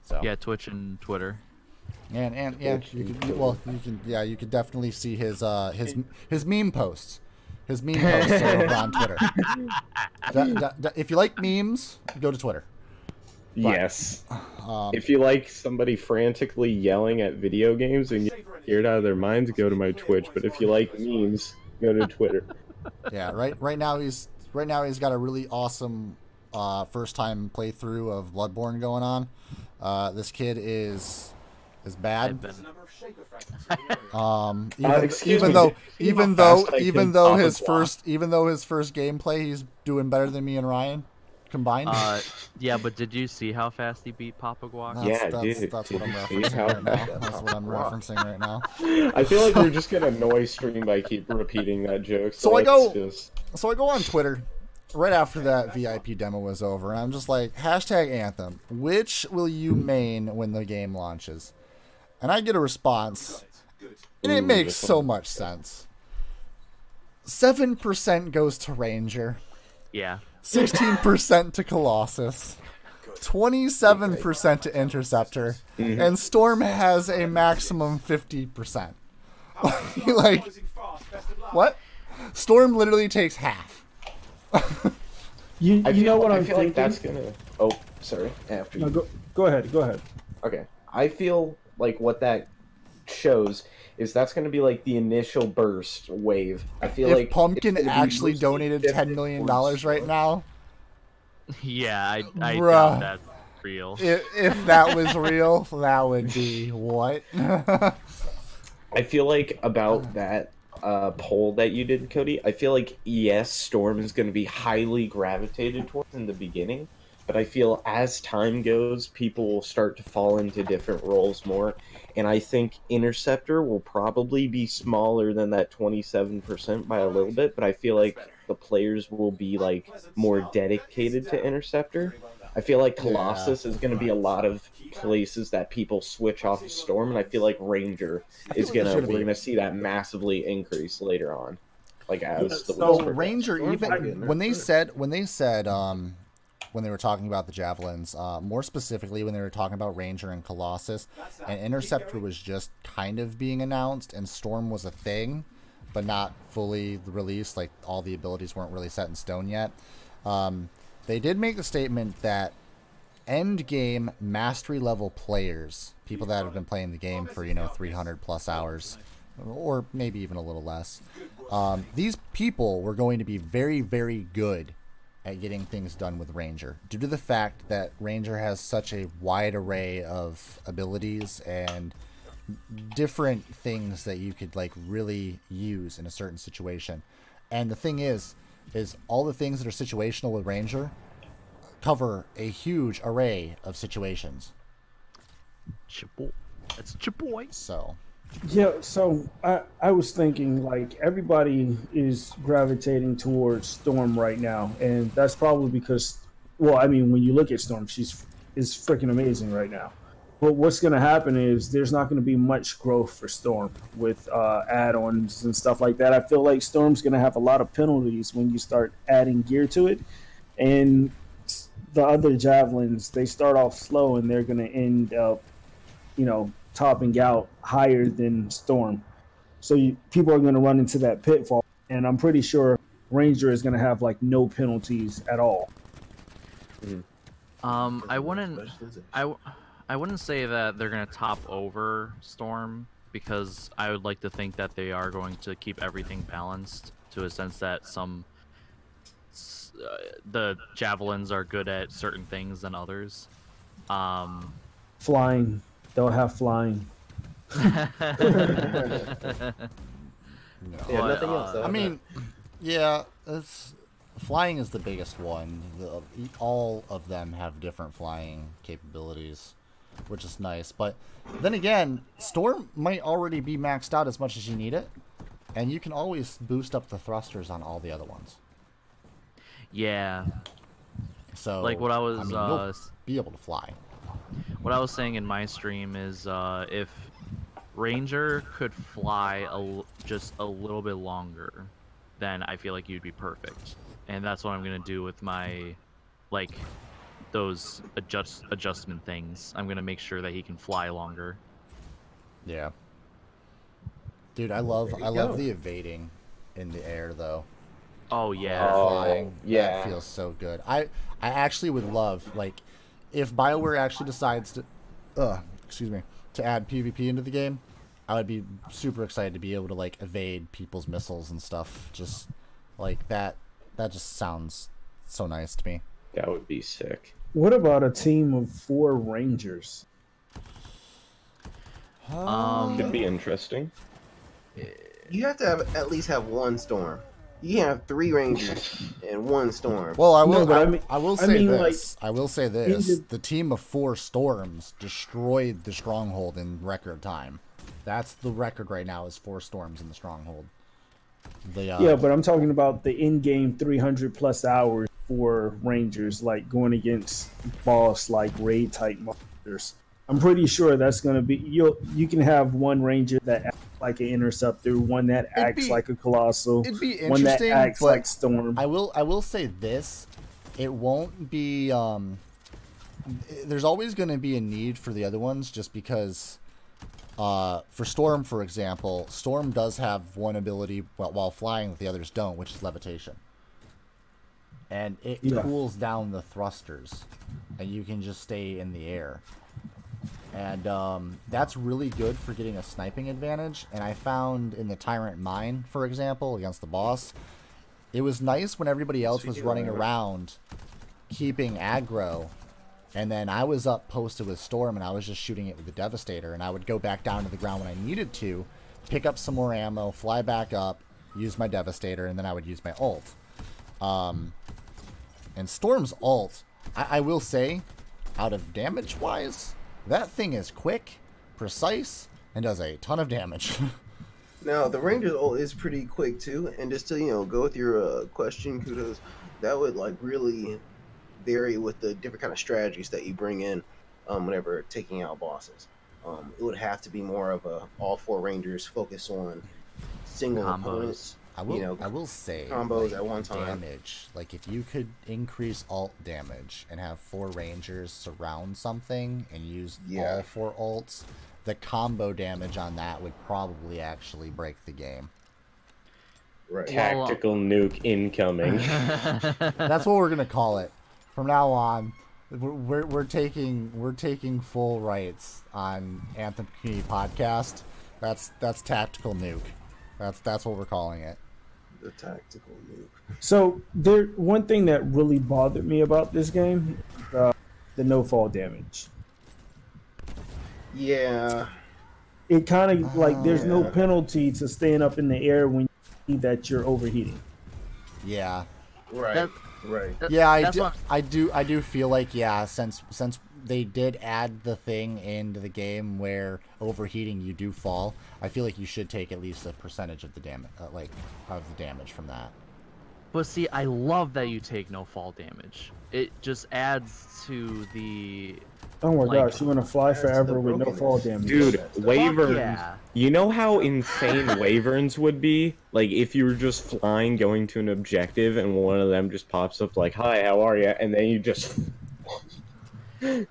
So Yeah, Twitch and Twitter. and yeah, you could definitely see his meme posts. His meme posts are over on Twitter. If you like memes, go to Twitter. But, yes. If you like somebody frantically yelling at video games and get scared out of their minds, go to my Twitch. But if you like memes, go to Twitter. Yeah, right now he's got a really awesome first time playthrough of Bloodborne going on. This kid is bad. Even though his first gameplay, he's doing better than me and Ryan combined. Yeah, but did you see how fast he beat Papa Guac? That's what I'm referencing right now. That's what I'm referencing right now. I feel like we're just gonna annoy stream by keep repeating that joke. So I go on Twitter right after that VIP demo was over, and I'm just like, #Anthem. Which will you main when the game launches? And I get a response, and it makes so much sense. 7% goes to Ranger. Yeah. 16% to Colossus. 27% to Interceptor. And Storm has a maximum 50%. Like, what? Storm literally takes half. You know what I I'm feel thinking? like that's gonna. Oh, sorry. After you. No, go ahead. Go ahead. Okay. I feel like what that shows is that's going to be like the initial burst wave. I feel If like Pumpkin actually donated $10 million right now, Yeah, I Bruh. doubt that's real. if that was real, that would be what? I feel like about that poll that you did, Cody, I feel like yes, Storm is going to be highly gravitated towards in the beginning, but I feel as time goes, people will start to fall into different roles more, and I think Interceptor will probably be smaller than that 27% by a little bit, but I feel like the players will be like more dedicated to Interceptor. I feel like Colossus is going to be a lot of places that people switch off of Storm, and I feel like Ranger is we're going to see that massively increase later on, like as the So weeks progress. Ranger, even when they said when they were talking about the Javelins, more specifically when they were talking about Ranger and Colossus, and Interceptor was just kind of being announced, and Storm was a thing, but not fully released, like all the abilities weren't really set in stone yet. They did make the statement that endgame mastery level players, people that have been playing the game for 300 plus hours, or maybe even a little less, these people were going to be very, very good at getting things done with Ranger, due to the fact that Ranger has such a wide array of abilities and different things that you could like really use in a certain situation. And the thing is all the things that are situational with Ranger cover a huge array of situations. That's Chipoy. So Yeah, so I was thinking like everybody is gravitating towards Storm right now, and that's probably because, well, I mean, when you look at Storm, is freaking amazing right now. But what's going to happen is there's not going to be much growth for Storm with add-ons and stuff like that. I feel like Storm's going to have a lot of penalties when you start adding gear to it, and the other Javelins, they start off slow and they're going to end up, topping out higher than Storm. So people are going to run into that pitfall, and I'm pretty sure Ranger is going to have like no penalties at all. I wouldn't say that they're going to top over Storm, because I would like to think that they are going to keep everything balanced to a sense that the Javelins are good at certain things than others. Flying. They'll have flying. Nothing else. I mean, yeah, flying is the biggest one. All of them have different flying capabilities, which is nice. But then again, Storm might already be maxed out as much as you need it, and you can always boost up the thrusters on all the other ones. Yeah. So, like what you'll be able to fly. What I was saying in my stream is if Ranger could fly just a little bit longer, then I feel like you'd be perfect. And that's what I'm going to do with my, those adjustment things. I'm going to make sure that he can fly longer. Yeah. Dude, I love the evading in the air, though. Oh yeah. Flying. yeah. That feels so good. I actually would love, like, if BioWare actually decides to, excuse me, to add PvP into the game, I would be super excited to be able to, like, evade people's missiles and stuff. Just, like, that just sounds so nice to me. That would be sick. What about a team of 4 Rangers? Could be interesting. You have to at least have one storm. You can have 3 Rangers and 1 storm. Well, I will. No, but I will I say mean, this. I will say this. the- The team of 4 storms destroyed the stronghold in record time. That's the record right now. Is 4 storms in the stronghold. Yeah, but I'm talking about the in-game 300 plus hours for Rangers, like going against boss like raid type monsters. I'm pretty sure that's going to be you can have one Ranger that acts like an interceptor, one that acts like a colossal, It'd be one that interesting, acts but like storm. I will say this. It won't be. There's always going to be a need for the other ones, just because. For Storm, for example, Storm does have one ability while flying that the others don't, which is levitation. And it cools down the thrusters, and you can just stay in the air. And that's really good for getting a sniping advantage. And I found in the Tyrant Mine, for example, against the boss, it was nice when everybody else was running around keeping aggro. And then I was up posted with Storm, and I was just shooting it with the Devastator. And I would go back down to the ground when I needed to, pick up some more ammo, fly back up, use my Devastator, and then I would use my ult. And Storm's ult, I will say, out of damage-wise, that thing is quick, precise, and does a ton of damage. Now, the Ranger's ult is pretty quick, too. And just to, go with your question, Kudos, that would, like, really vary with the different kind of strategies that you bring in whenever taking out bosses. It would have to be more of a all 4 Rangers focus on single opponents. I will say combos at one time. Damage, like if you could increase ult damage and have 4 Rangers surround something and use all 4 ults, the combo damage on that would probably actually break the game. Right. Tactical nuke incoming. That's what we're gonna call it. From now on, we're taking full rights on Anthem Community Podcast. That's tactical nuke. That's what we're calling it. The tactical nuke. So one thing that really bothered me about this game, the no fall damage. Yeah. It kind of like there's no penalty to staying up in the air when you see that you're overheating. Yeah. Right. Right. Yeah, I do feel like since they did add the thing into the game where overheating you do fall, I feel like you should take at least a percentage of the damage, of the damage from that. But see, I love that you take no fall damage. It just adds to the. Oh my gosh, you want to fly forever with no fall damage. Dude, Wyverns. Yeah. You know how insane Wyverns would be? Like, if you were just flying, going to an objective, and one of them just pops up like, "Hi, how are you?" And then you just... Get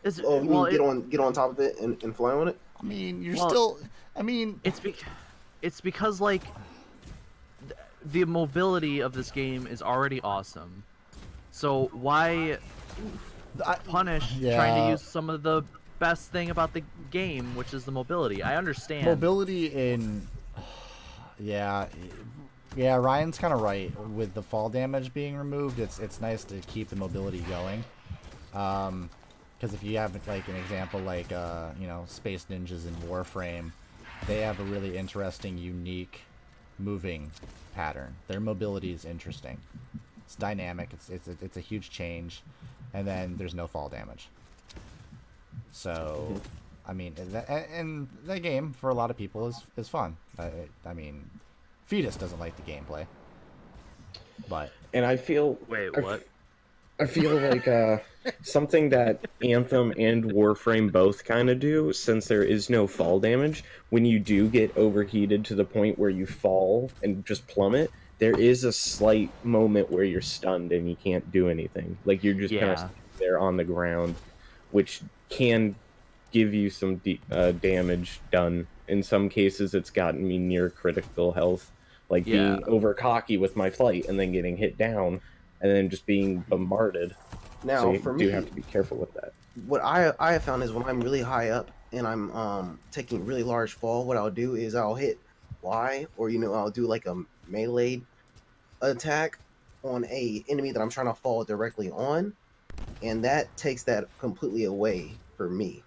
on top of it and fly on it? I mean, you're still... I mean... It's because, like, the mobility of this game is already awesome. So why... punish trying to use some of the best thing about the game, which is the mobility. I understand mobility in Ryan's kind of right with the fall damage being removed. It's nice to keep the mobility going, because if you have like an example like Space Ninjas in Warframe, they have a really interesting, unique moving pattern. Their mobility is interesting. It's dynamic. It's a huge change. And then there's no fall damage. So, I mean, and the game for a lot of people is fun. I mean, Fetus doesn't like the gameplay, but and I feel what? I feel like something that Anthem and Warframe both kind of do, since there is no fall damage. When you do get overheated to the point where you fall and just plummet, there is a slight moment where you're stunned and you can't do anything. Like, you're just kind of there on the ground, which can give you some damage done. In some cases, it's gotten me near critical health like being over cocky with my flight and then getting hit down and then just being bombarded. Now, so you for do me, have to be careful with that. what I have found is when I'm really high up and I'm taking really large fall, what I'll do is I'll hit Y, or I'll do like a melee attack on a enemy that I'm trying to fall directly on, and that takes that completely away for me.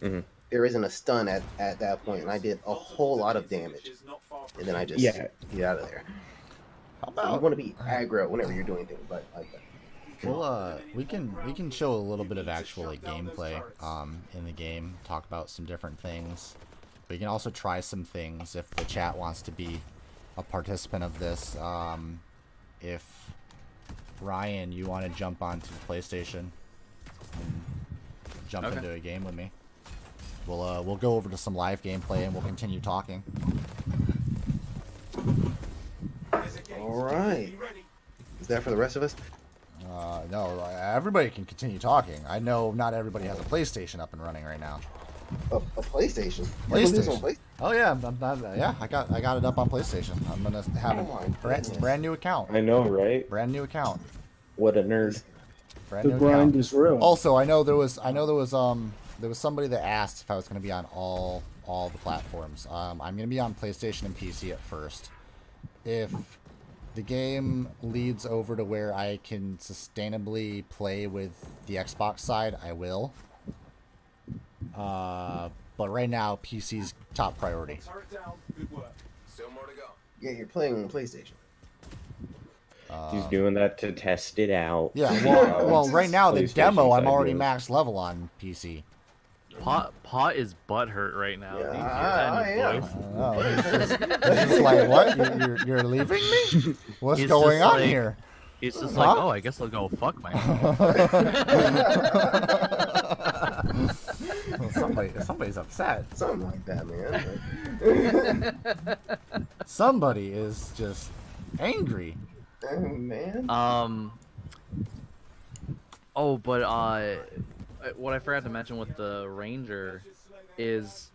Mm-hmm. There isn't a stun at that point, and I did a whole lot of damage, and then I just get out of there. How about, so you want to be aggro whenever you're doing things like that. Well, we can show a little bit of actual gameplay in the game, talk about some different things. We can also try some things if the chat wants to be a participant of this. If Ryan, you want to jump onto the PlayStation and jump into a game with me, we'll go over to some live gameplay and we'll continue talking. All right. Is that for the rest of us? No, everybody can continue talking. I know not everybody has a PlayStation up and running right now. A PlayStation? PlayStation. Oh yeah, yeah. I got it up on PlayStation. I'm gonna have a brand new account. I know, right? Brand new account. What a nerd. The grind is real. Also, I know there was somebody that asked if I was gonna be on all the platforms. I'm gonna be on PlayStation and PC at first. If the game leads over to where I can sustainably play with the Xbox side, I will. But right now, PC's top priority. Yeah, you're playing on PlayStation. He's doing that to test it out. Yeah, well, right now, the demo, I'm already max level on PC. Pot is butthurt right now. I am. It's just like, what? You're leaving me? What's going on here? He's just like, oh, I guess I'll go fuck myself. Somebody's upset. Something like that, man. Somebody is just angry. Oh, man. Oh, but what I forgot to mention with the Ranger is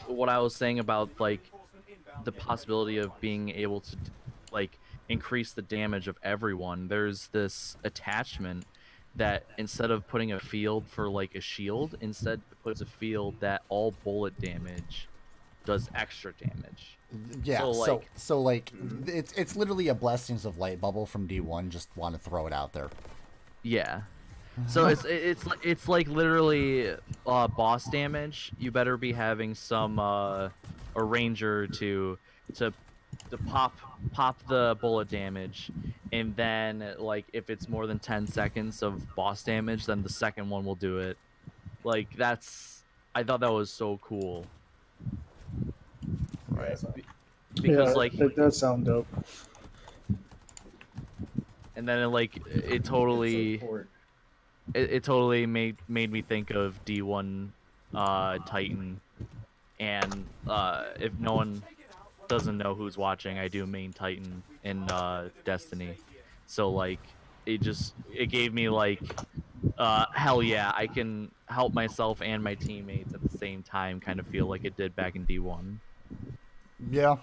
what I was saying about like the possibility of being able to like increase the damage of everyone. There's this attachment that instead of putting a field for like a shield, instead it puts a field that all bullet damage does extra damage. Yeah, so like it's literally a Blessings of Light bubble from D1. Just want to throw it out there. Yeah. So it's like literally boss damage. You better be having some a ranger to pop the bullet damage, and then like if it's more than 10 seconds of boss damage, then the second one will do it. Like I thought that was so cool. Right. Because like that does sound dope. And then it totally made me think of D1 Titan, and if no one doesn't know who's watching, I do main Titan in Destiny, so like it gave me like hell yeah, I can help myself and my teammates at the same time, kind of feel like it did back in D1. Yeah.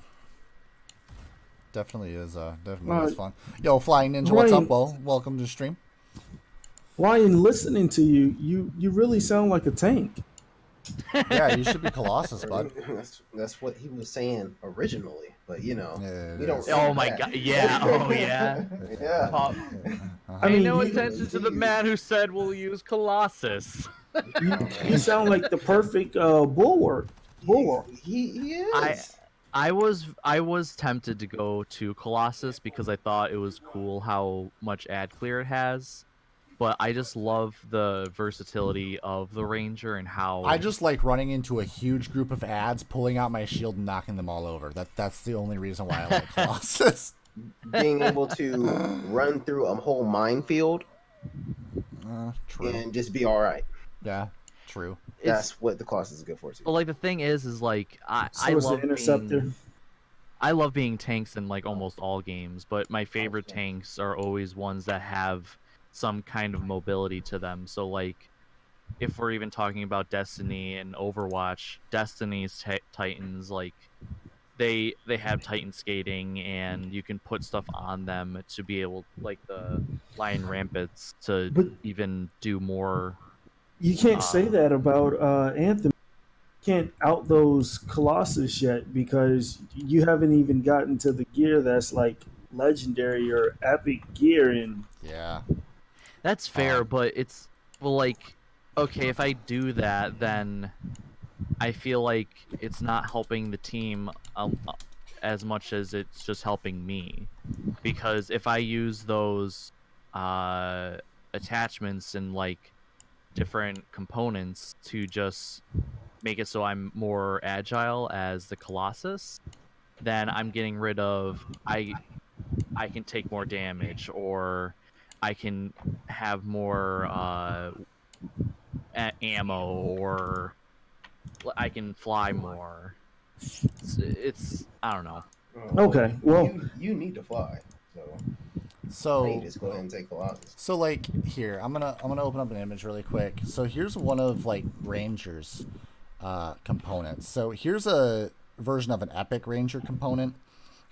Definitely is fun. Yo, Flying Ninja, what's up? Well, welcome to the stream. Ryan, listening to you really sound like a tank. Yeah, you should be Colossus, bud. That's what he was saying originally, but we don't. Oh my god! Yeah. Oh yeah. Yeah. Pay no attention to the man who said we'll use Colossus. You sound like the perfect bulwark. He is. I was tempted to go to Colossus because I thought it was cool how much ad clear it has, but I just love the versatility of the Ranger and how I just like running into a huge group of ads, pulling out my shield and knocking them all over. That's the only reason why I like Colossus. Being able to run through a whole minefield true. and just be all right. Yeah, true. That's what the Colossus is good for too. But like the thing is like I love Interceptor. I love being tanks in like almost all games, but my favorite tanks are always ones that have some kind of mobility to them. So like if we're even talking about Destiny and Overwatch, Destiny's Titans, like they have Titan skating, and you can put stuff on them to be able, like the Lion Rampants, to But even do more. you can't say that about Anthem. You can't out those Colossus yet because you haven't even gotten to the gear that's like legendary or epic gear. And Yeah. That's fair, but it's, well, like, okay, if I do that, then I feel like it's not helping the team as much as it's just helping me, because if I use those attachments and like different components to just make it so I'm more agile as the Colossus, then I'm getting rid of, I can take more damage, or I can have more ammo, or I can fly more. It's I don't know. Okay, well, you need to fly, so So I need to just go ahead and take Colossus. So like here, I'm gonna open up an image really quick. So here's one of like Ranger's components. So here's a version of an epic Ranger component.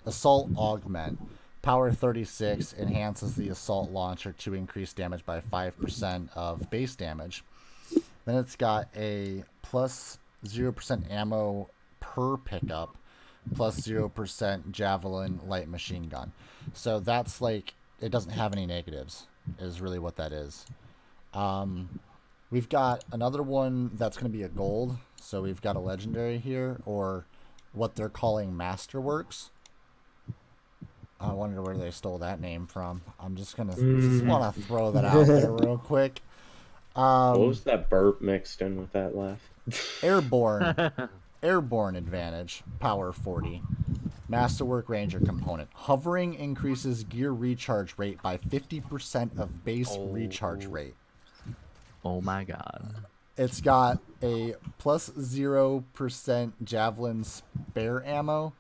Assault Augment. Power 36 enhances the assault launcher to increase damage by 5% of base damage. Then it's got a plus 0% ammo per pickup, plus 0% Javelin light machine gun. So that's like, it doesn't have any negatives, is really what that is. We've got another one that's going to be a gold. So we've got a legendary here, or what they're calling Masterworks. I wonder where they stole that name from. I'm just going to just want to throw that out there real quick. What was that burp mixed in with that laugh? Airborne advantage, power 40. Masterwork Ranger component. Hovering increases gear recharge rate by 50% of base recharge rate. Oh my god. It's got a plus 0% Javelin spare ammo,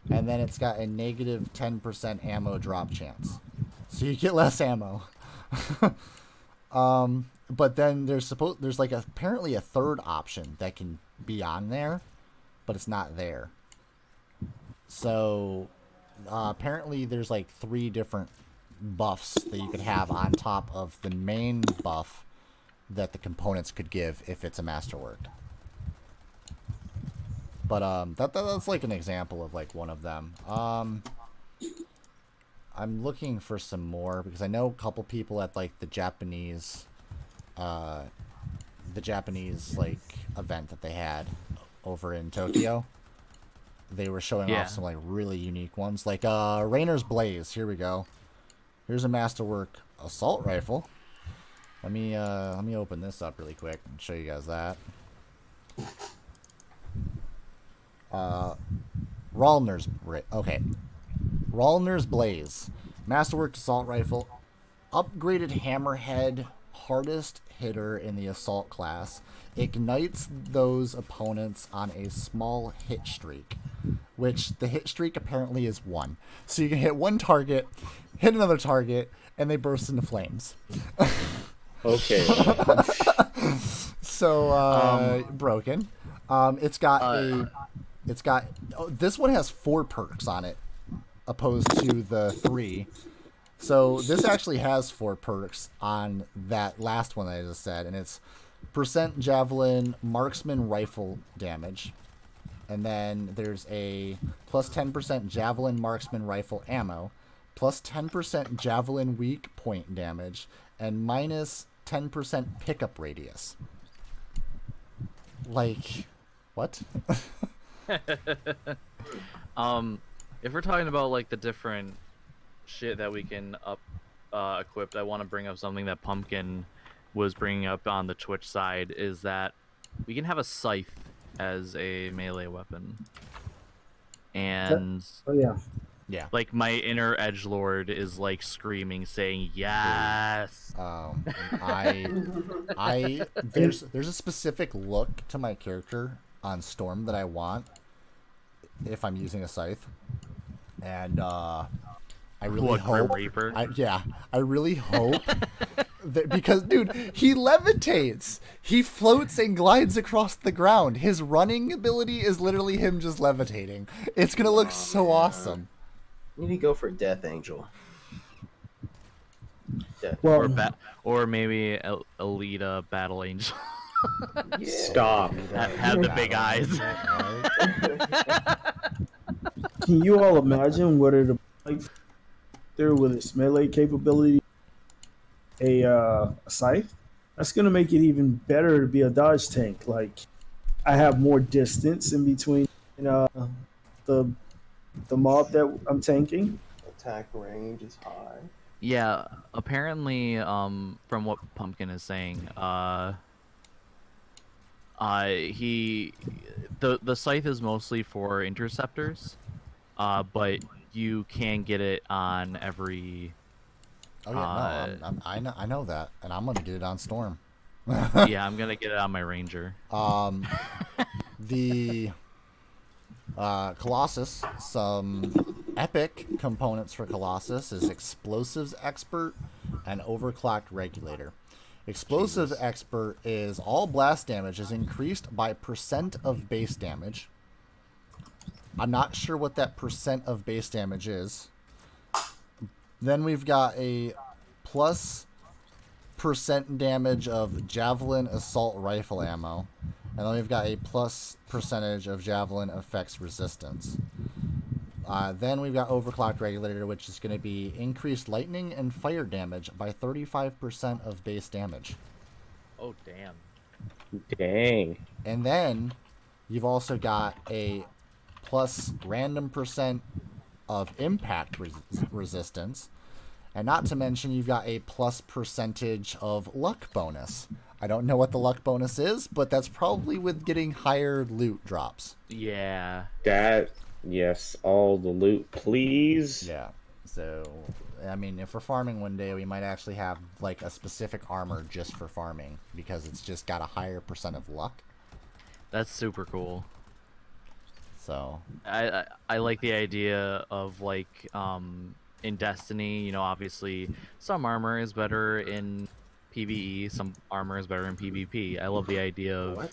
and then it's got a negative 10% ammo drop chance. So you get less ammo. But then there's like apparently a third option that can be on there, but it's not there. So apparently there's like 3 different buffs that you could have on top of the main buff that the components could give if it's a masterwork. But that's like an example of like one of them. I'm looking for some more because I know a couple people at like the Japanese like event that they had over in Tokyo. They were showing off some like really unique ones, like Rainer's Blaze. Here we go. Here's a masterwork assault rifle. Let me open this up really quick and show you guys that. Rallner's Blaze, masterwork assault rifle, upgraded hammerhead, hardest hitter in the assault class, ignites those opponents on a small hit streak, which the hit streak apparently is 1. So you can hit one target, hit another target, and they burst into flames. Okay. So broken. It's got this one has 4 perks on it, opposed to the 3. So this actually has 4 perks on that last one that I just said, and it's percent Javelin marksman rifle damage, and then there's a plus 10% Javelin marksman rifle ammo, plus 10% Javelin weak point damage, and minus 10% pickup radius. Like, what? If we're talking about like the different shit that we can equip, I want to bring up something that Pumpkin was bringing up on the Twitch side, is that we can have a scythe as a melee weapon. And Yeah. like my inner edgelord is like screaming, saying yes. There's a specific look to my character on Storm that I want if I'm using a scythe, and I really hope. Reaper? I really hope Because, dude, he levitates. He floats and glides across the ground. His running ability is literally him just levitating. It's gonna look so awesome. You need to go for Death Angel. Well, or maybe Alita Battle Angel. Yeah. Stop. Have the big eyes. can you all imagine what it'd be like there with its melee capability? A scythe? That's gonna make it even better to be a dodge tank. Like, I have more distance in between the mob that I'm tanking. Attack range is high. Yeah, apparently, from what Pumpkin is saying, the scythe is mostly for interceptors, but you can get it on every. Oh yeah, no, I know that, and I'm gonna get it on Storm. Yeah, I'm gonna get it on my Ranger. The Colossus, some epic components for Colossus is Explosives Expert and Overclocked Regulator. Explosives Expert is all blast damage is increased by % of base damage. I'm not sure what that % of base damage is. Then we've got a plus % damage of Javelin assault rifle ammo. And then we've got a plus % of Javelin affects resistance. Then we've got Overclocked Regulator, which is going to be increased lightning and fire damage by 35% of base damage. Oh, damn. Dang. And then you've also got a plus random % of impact resistance. And not to mention, you've got a plus % of luck bonus. I don't know what the luck bonus is, but that's probably with getting higher loot drops. Yeah. Yes, all the loot, please. Yeah. So, I mean, if we're farming one day, we might actually have, like, a specific armor just for farming, because it's just got a higher % of luck. That's super cool. So I like the idea of, like, in Destiny, you know, obviously some armor is better in PvE, some armor is better in PvP. I love the idea of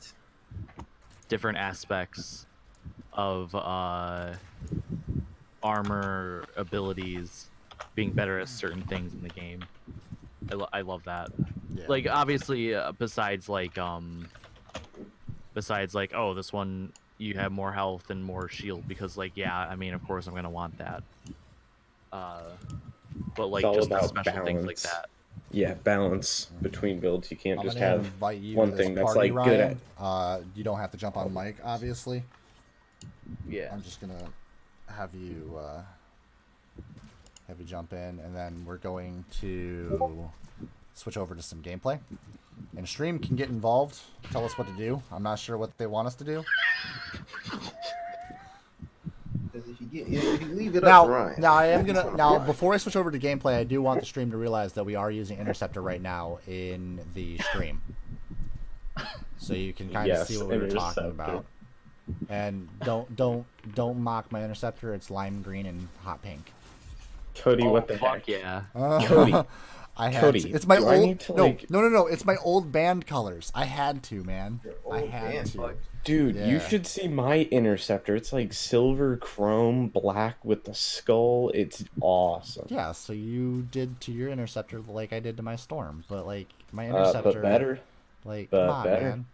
different aspects of armor abilities being better at certain things in the game. I love that. yeah. Like, obviously, besides like, oh, this one you have more health and more shield, because, like, yeah, I mean, of course I'm gonna want that. But, like, just the special things like that. Yeah, balance between builds. You can't I'm just gonna have invite you one to this thing that's party, like good at. Ryan. You don't have to jump on mic, obviously. Yeah. I'm just gonna have you jump in, and then we're going to switch over to some gameplay. And stream can get involved. Tell us what to do. I'm not sure what they want us to do. If you leave it up to Ryan. Now I am gonna before I switch over to gameplay, I do want the stream to realize that we are using Interceptor right now in the stream, so you can kind of see what we were talking about. And don't mock my Interceptor. It's lime green and hot pink. Cody, what the fuck heck? yeah. Cody, I had Cody, to. It's my do I old need to, like- no. It's my old band colors. I had to, man. I old had band to. colors. Dude, Yeah. you should see my Interceptor. It's like silver chrome black with the skull. It's awesome. Yeah, so you did to your Interceptor like I did to my Storm, but like my Interceptor, But better. like but come on, better. man.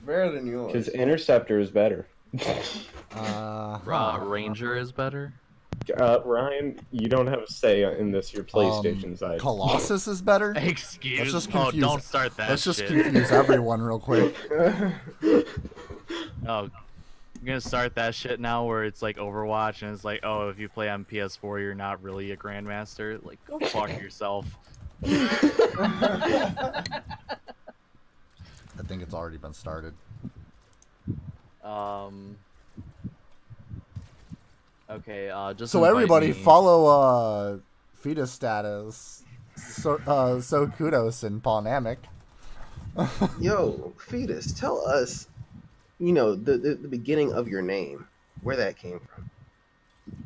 Better than yours. Because Interceptor is better. Ranger is better. Ryan, you don't have a say in this. Your PlayStation side. Colossus is better. Excuse Let's just Oh, confuse. don't start that Let's just shit. confuse everyone real quick. Oh, you're gonna start that shit now where it's like Overwatch and it's like, oh, if you play on PS4, you're not really a Grandmaster. Like, go fuck yourself. I think it's already been started. Okay, just So invite everybody me. follow Fetus Status. So kudos and Paul Namek. Yo, Fetus, tell us, you know, the beginning of your name, where that came from.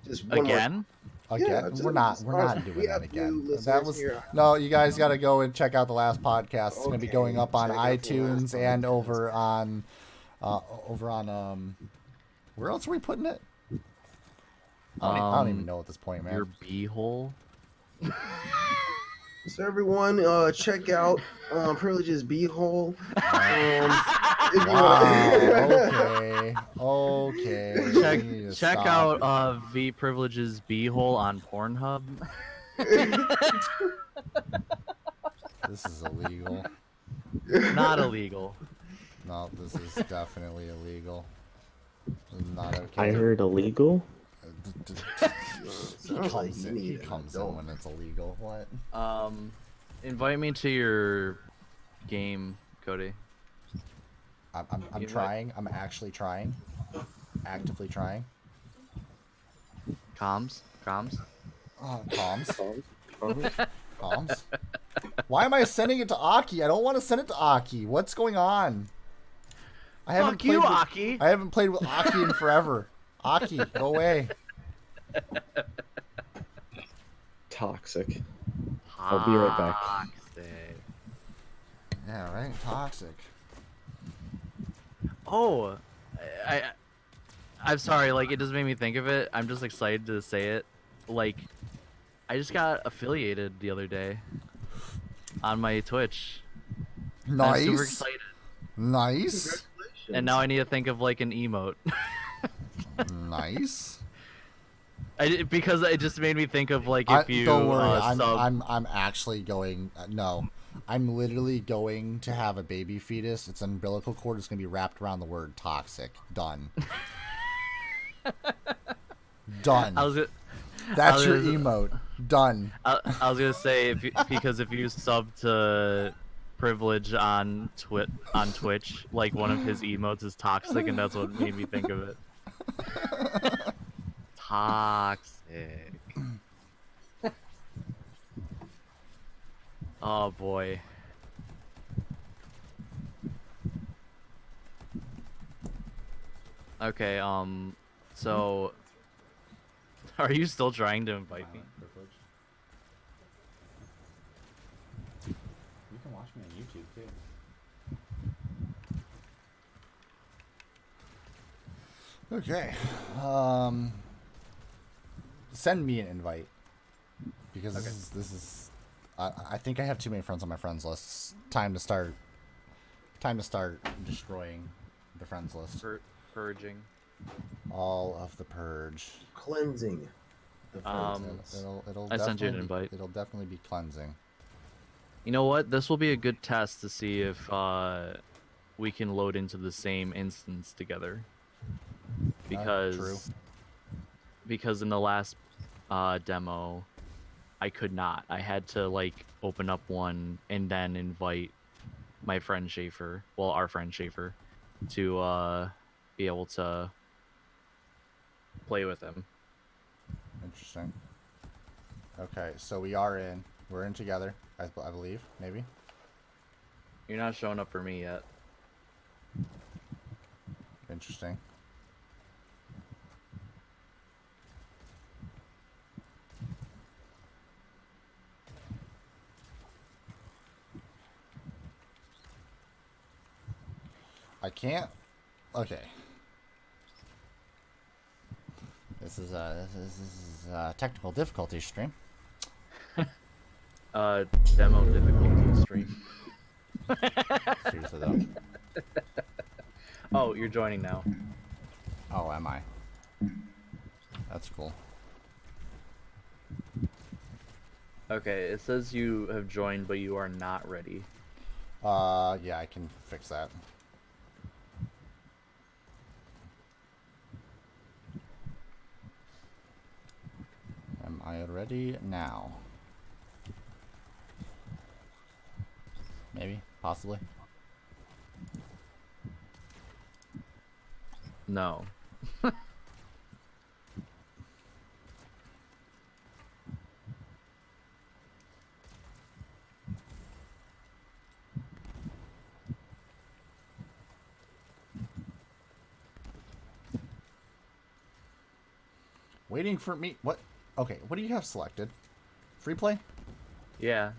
Just one more- Again? again. Yeah, we're not doing we that have again. new listeners That was here. no. You guys got to go and check out the last podcast. It's gonna be going Okay, up on check out the last iTunes and podcast. over on where else are we putting it? I don't even know at this point, man. Your beehole. So everyone, check out Privilege's Beehole. Wow. Okay. Check out V Privilege's beehole on Pornhub. This is illegal. Not illegal. No, this is definitely illegal. This is not okay. I heard illegal. He comes in when it's illegal. What? Invite me to your game, Cody. I'm trying. I'm actually trying. Actively trying. Comms. Oh, comms. Comms. Why am I sending it to Aki? I don't want to send it to Aki. What's going on? Fuck you, Aki. I haven't played with Aki in forever. Aki, go away. Toxic. I'll be right back. Toxic. Yeah, right? Toxic. Oh, I'm sorry, like, it just made me think of it. I'm just excited to say it. Like, I just got affiliated the other day on my Twitch. Nice. I'm super excited. Nice. And now I need to think of, like, an emote. Nice. Because it just made me think of, like, if you don't worry, sub... I'm actually going. No, I'm literally going to have a baby fetus. Its umbilical cord is going to be wrapped around the word toxic. Done. Done. That's your emote. Done. I was gonna say because if you sub to Privilege on Twitch, like one of his emotes is toxic, and that's what made me think of it. Toxic. Oh boy. Okay, so are you still trying to invite me? You can watch me on YouTube too. Okay. Send me an invite because this is. I think I have too many friends on my friends list. It's time to start destroying the friends list. Purging. All of the purge. Cleansing. The It'll I sent you an invite. It'll definitely be cleansing. You know what? This will be a good test to see if we can load into the same instance together. Because true. Because in the last demo, I could not. I had to like open up one and then invite my friend Schaefer, well, our friend Schaefer, to be able to play with him. Interesting. Okay, so we're in together, I believe, maybe. You're not showing up for me yet. Interesting. I can't. Okay. This is a technical difficulty stream. Demo difficulty stream. Seriously though. Oh, you're joining now. Oh, am I? That's cool. Okay, it says you have joined, but you are not ready. Yeah, I can fix that. Am I ready now? Maybe, possibly. No. Waiting for me. What? Okay, what do you have selected? Free play? Yeah.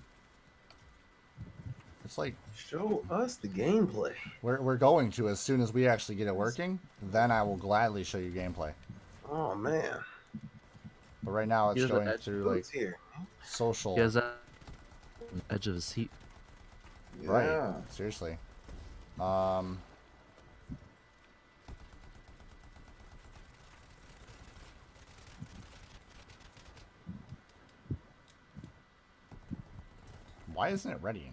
It's like Show us the gameplay. we're going to as soon as we actually get it working. Then I will gladly show you gameplay. Oh man. But right now it's Here's the going edge. through like Who's here? social. He has that edge of his seat. Right. Yeah. Seriously. Why isn't it ready?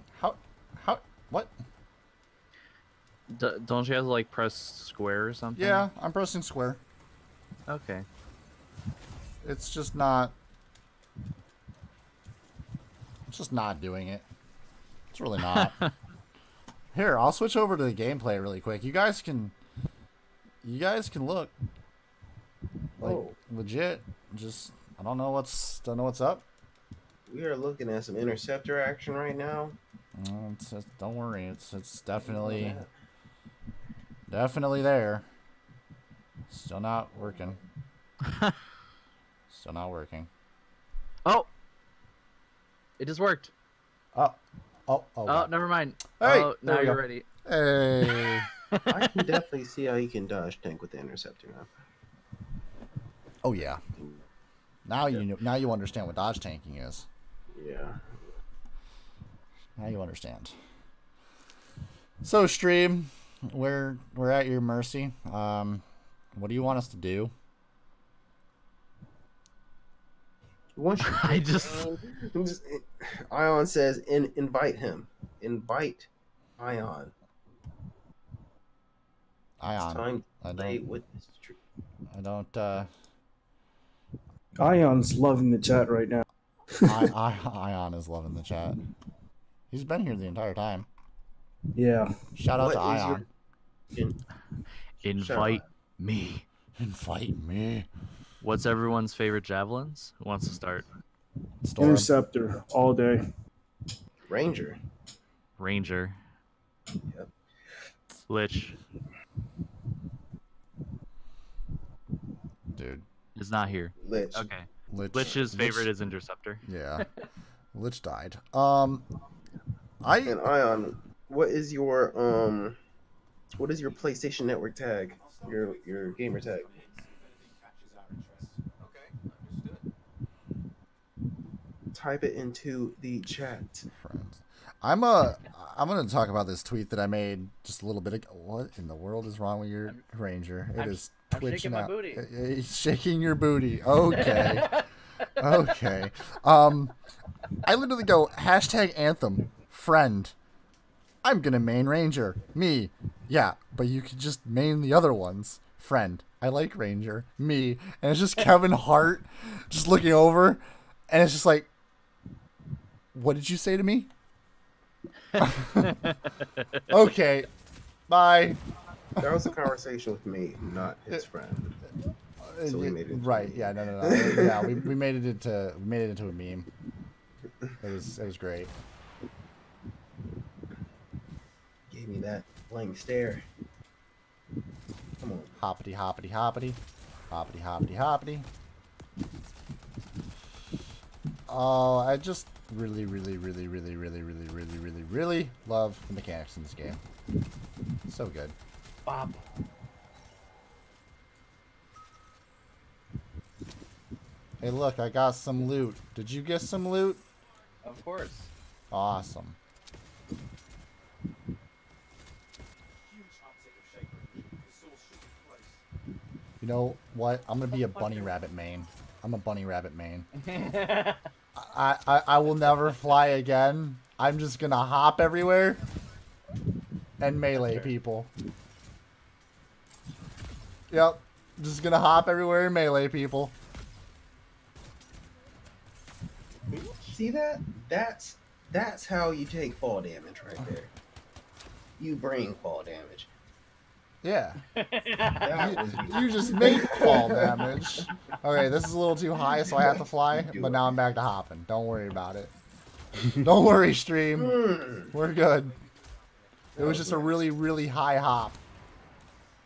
What? Don't you have to like press square or something? Yeah, I'm pressing square. Okay. It's just not doing it. It's really not. Here, I'll switch over to the gameplay really quick. You guys can look. Like legit. Just I don't know what's up. We are looking at some interceptor action right now. Don't worry. It's definitely there. Still not working. Still not working. Oh! It just worked. Oh, Never mind. Hey, oh, there now we you're go. ready. Hey. I can definitely see how you can dodge tank with the interceptor now. Oh yeah. Now you know. Now you understand what dodge tanking is. Yeah. Now you understand. So stream, we're at your mercy. What do you want us to do? Once you I just Ion says invite him. Invite Ion. It's Ion. time I to play don't. with this tree. I don't. Ion's loving the chat right now. Ion is loving the chat. He's been here the entire time. Yeah. Shout out What to is Ion. invite me. Invite me. What's everyone's favorite javelins? Who wants to start? Storm. Interceptor all day. Ranger. Ranger. Yep. Lich Dude. is not here. Lich. Okay. Lich- Lich's favorite is Interceptor. Yeah. Lich died. And Ion, what is your PlayStation Network tag? Your gamer tag. Type it into the chat. friends. I'm gonna talk about this tweet that I made just a little bit ago. What in the world is wrong with your Ranger? It is I'm twitching shaking my out. booty. He's shaking your booty. Okay. Okay. I literally go hashtag Anthem friend. I'm gonna main Ranger. Me. Yeah, but you could just main the other ones. Friend. I like Ranger. Me. And it's just Kevin Hart just looking over, and it's just like, what did you say to me? Okay. Bye. That was a conversation with me, not his friend. So we made it into right. a meme. Yeah. No. Yeah. We made it into a meme. It was great. Gave me that blank stare. Come on. Hoppity hoppity hoppity, hoppity hoppity hoppity. Oh, I just really love the mechanics in this game. So good. Bob. Hey, look, I got some loot. Did you get some loot? Of course. Awesome. You know what? I'm gonna be a bunny rabbit main. I'm a bunny rabbit main. I will never fly again. I'm just gonna hop everywhere and melee people. Yep. Just gonna hop everywhere and melee people. See that? That's how you take fall damage right there. You bring fall damage. Yeah. That was You just make fall damage. Okay, this is a little too high, so I have to fly, but now I'm back to hopping. Don't worry about it. Don't worry, stream. We're good. It was just a really high hop.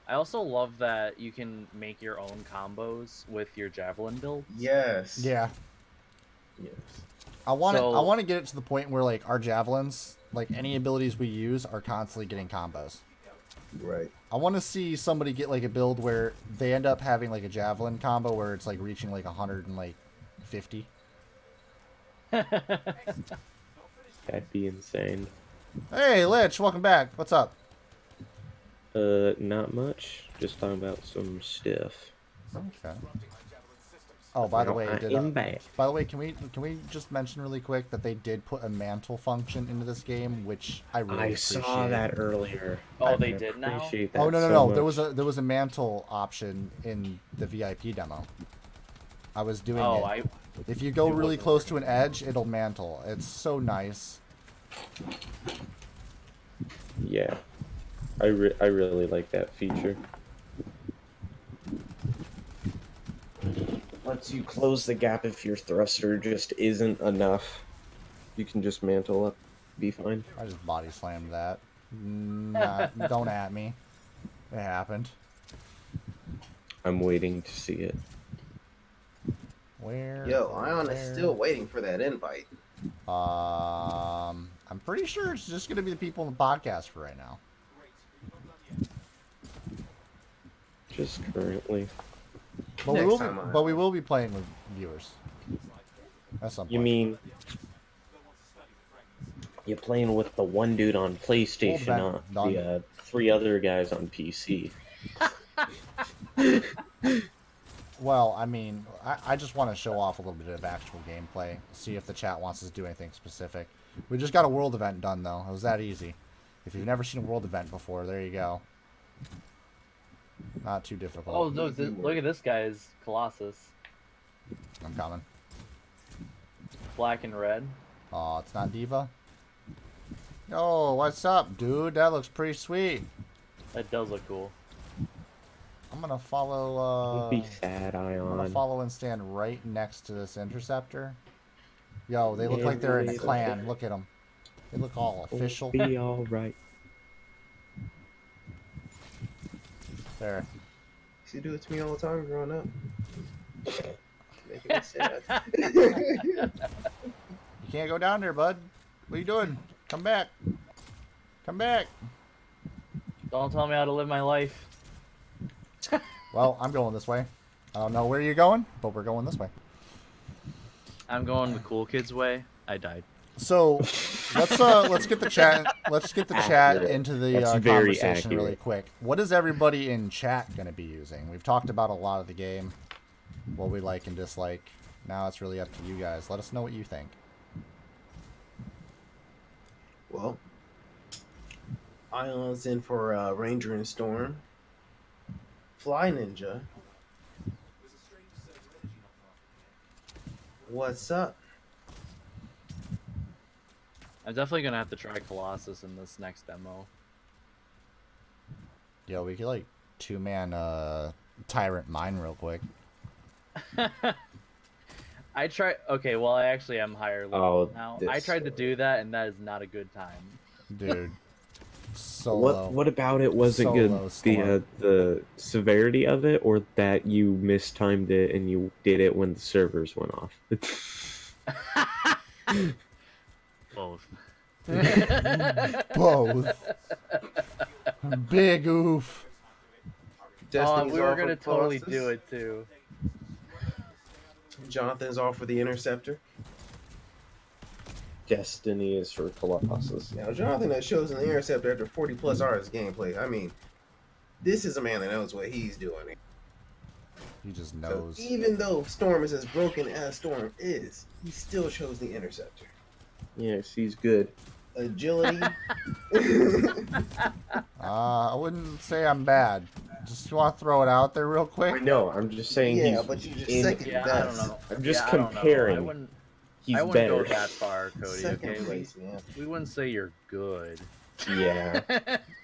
I also love that you can make your own combos with your Javelin build. Yes. Yeah. Yes. I want to get it to the point where like our javelins, like any abilities we use, are constantly getting combos. Right. I want to see somebody get like a build where they end up having like a javelin combo where it's like reaching like 150. That'd be insane. Hey, Lich, welcome back. What's up? Not much. Just talking about some stuff. Okay. Oh, by the way, By the way, can we just mention really quick that they did put a mantle function into this game, which I really appreciate. saw that earlier. Oh, they did now? Appreciate that Oh no. so much. There was a mantle option in the VIP demo. I was doing it. If you go really close to an edge, it'll mantle. It's so nice. Yeah, I really like that feature. Lets you close the gap if your thruster just isn't enough. You can just mantle up, be fine. I just body slammed that. Don't at me. It happened. I'm waiting to see it. Where? Yo, Ion is still waiting for that invite. I'm pretty sure it's just gonna be the people in the podcast for right now. Just currently. But we will be playing with viewers. That's something. You mean you're playing with the one dude on PlayStation, not the 3 other guys on PC? Well, I mean, I just want to show off a little bit of actual gameplay. See if the chat wants us to do anything specific. We just got a world event done, though. It was that easy. If you've never seen a world event before, there you go. Not too difficult. Oh, no, look at this guy's Colossus. I'm coming. Black and red. Oh, it's not Diva? Yo, what's up, dude? That looks pretty sweet. That does look cool. I'm gonna follow, Don't be sad, Ion. I'm gonna follow and stand right next to this interceptor. Yo, they look like they're in a clan. Look at them. They look all official. Be alright. There. She do it to me all the time growing up. Making me sad. You can't go down there, bud. What are you doing? Come back. Come back. Don't tell me how to live my life. Well, I'm going this way. I don't know where you're going, but we're going this way. I'm going the cool kids way. I died. So let's get the chat into the conversation really quick. What is everybody in chat going to be using? We've talked about a lot of the game, what we like and dislike. Now it's really up to you guys. Let us know what you think. Well, Ion's in for Ranger and Storm. Fly Ninja. What's up? I'm definitely gonna have to try Colossus in this next demo. Yo, we could like 2-man Tyrant mine real quick. I tried. Okay, well, I actually am higher level now. I tried to do that, and that is not a good time. Dude. Solo. What about it wasn't good? The severity of it, or that you mistimed it and you did it when the servers went off? Both. Both. Big oof. Destiny's we were all gonna for totally Colossus. do it too. Jonathan's all for the Interceptor. Destiny is for Colossus. Now, Jonathan that shows in the Interceptor after 40 plus hours of gameplay. I mean, this is a man that knows what he's doing. He just knows. So even though Storm is as broken as Storm is, he still chose the Interceptor. Yes, he's good. Agility. I wouldn't say I'm bad. Just want to throw it out there real quick. No, I'm just saying yeah, he's but you just in, second Yeah, best. I don't know. I'm just Yeah, I don't know. comparing. He's I wouldn't better. go that far, Cody. Second Okay, place, man. we wouldn't say you're good. Yeah.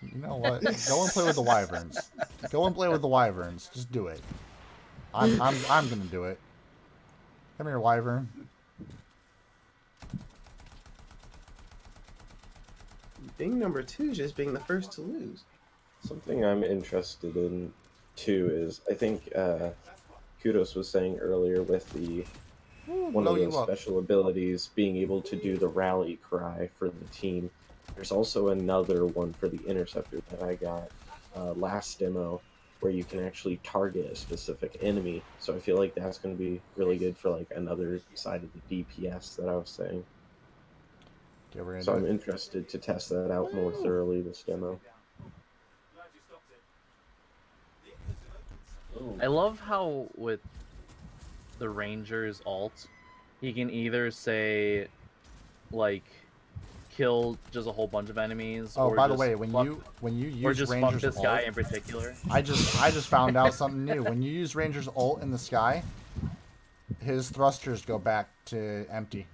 You know what? Go and play with the Wyverns. Go and play with the Wyverns. Just do it. I'm gonna do it. Come here, Wyvern. Being number 2 is just being the first to lose. Something I'm interested in too is I think Kudos was saying earlier with the one blow of the you up. special abilities being able to do the rally cry for the team. There's also another one for the interceptor that I got last demo where you can actually target a specific enemy. So I feel like that's going to be really good for like another side of the DPS that I was saying. Okay, we're gonna So do I'm it. interested to test that out more thoroughly this demo. I love how with the Ranger's ult, he can either say, like, kill just a whole bunch of enemies. Oh, or by the just way, when fuck, you or use just fuck Ranger's this ult, guy in particular. I just found out something new. When you use Ranger's ult in the sky, his thrusters go back to empty.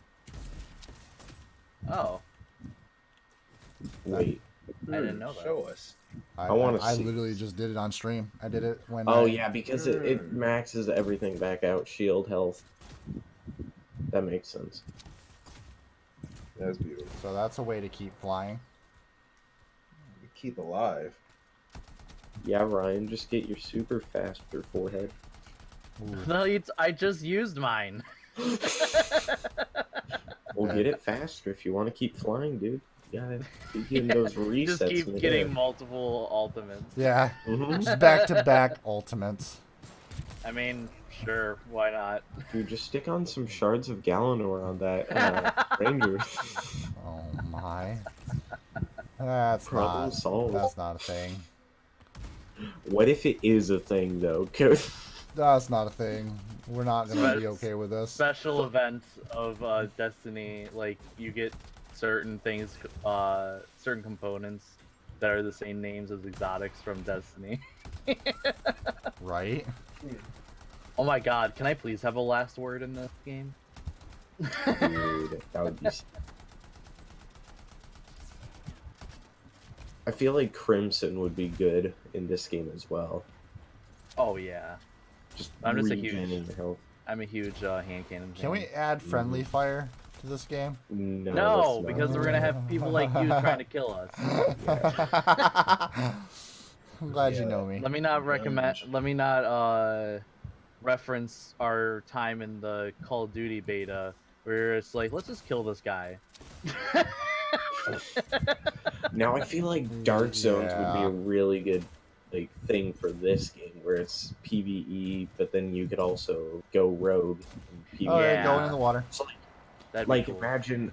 Oh, Wait. I didn't know that. Show us. I wanna I see. literally just did it on stream. I did it when. Oh yeah, because it Hmm. maxes everything back out, shield health. That makes sense. That's beautiful. So that's a way to keep flying. Keep alive. Yeah, Ryan, just get your super faster forehead. Ooh. No, I just used mine. Well, get it faster if you want to keep flying, dude. You gotta keep getting those resets. Just keep in getting the multiple ultimates. Yeah, Mhm. just back to back ultimates. I mean, sure, why not? Dude, just stick on some shards of Galanor on that Ranger. Oh my. That's Problem not. solved. That's not a thing. What if it is a thing, though? 'Cause- That's not a thing. We're not gonna be okay with this. Special events of Destiny, like you get certain things, certain components that are the same names as exotics from Destiny. Right? Oh my god, can I please have a last word in this game? Dude, that would be... I feel like Crimson would be good in this game as well. Oh yeah, Just I'm just a regening huge- health. I'm a huge hand cannon fan. Can we add friendly fire to this game? No, No, that's because not. we're gonna have people like you trying to kill us. I'm glad you Yeah. know me. Let me not recommend. Let me not reference our time in the Call of Duty beta, where it's like, let's just kill this guy. Now I feel like Dark Zones would be Yeah. a really good like thing for this game, where it's PvE, but then you could also go rogue. In PvE. All right, Yeah. going in the water. So, That'd like be cool.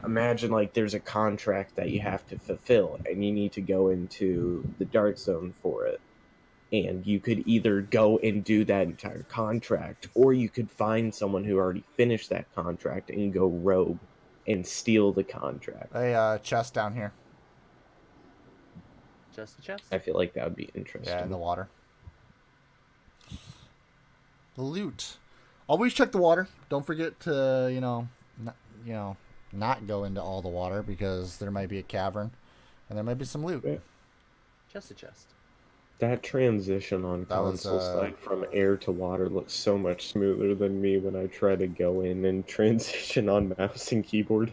imagine like there's a contract that you have to fulfill, and you need to go into the Dark Zone for it. And you could either go and do that entire contract, or you could find someone who already finished that contract and go rogue and steal the contract. A chest down here. Just a chest. I feel like that would be interesting. Yeah, in the water. The loot. Always check the water. Don't forget to, not go into all the water, because there might be a cavern and there might be some loot. Yeah. Just a chest. That transition on That was, console side from air to water looks so much smoother than me when I try to go in and transition on mouse and keyboard.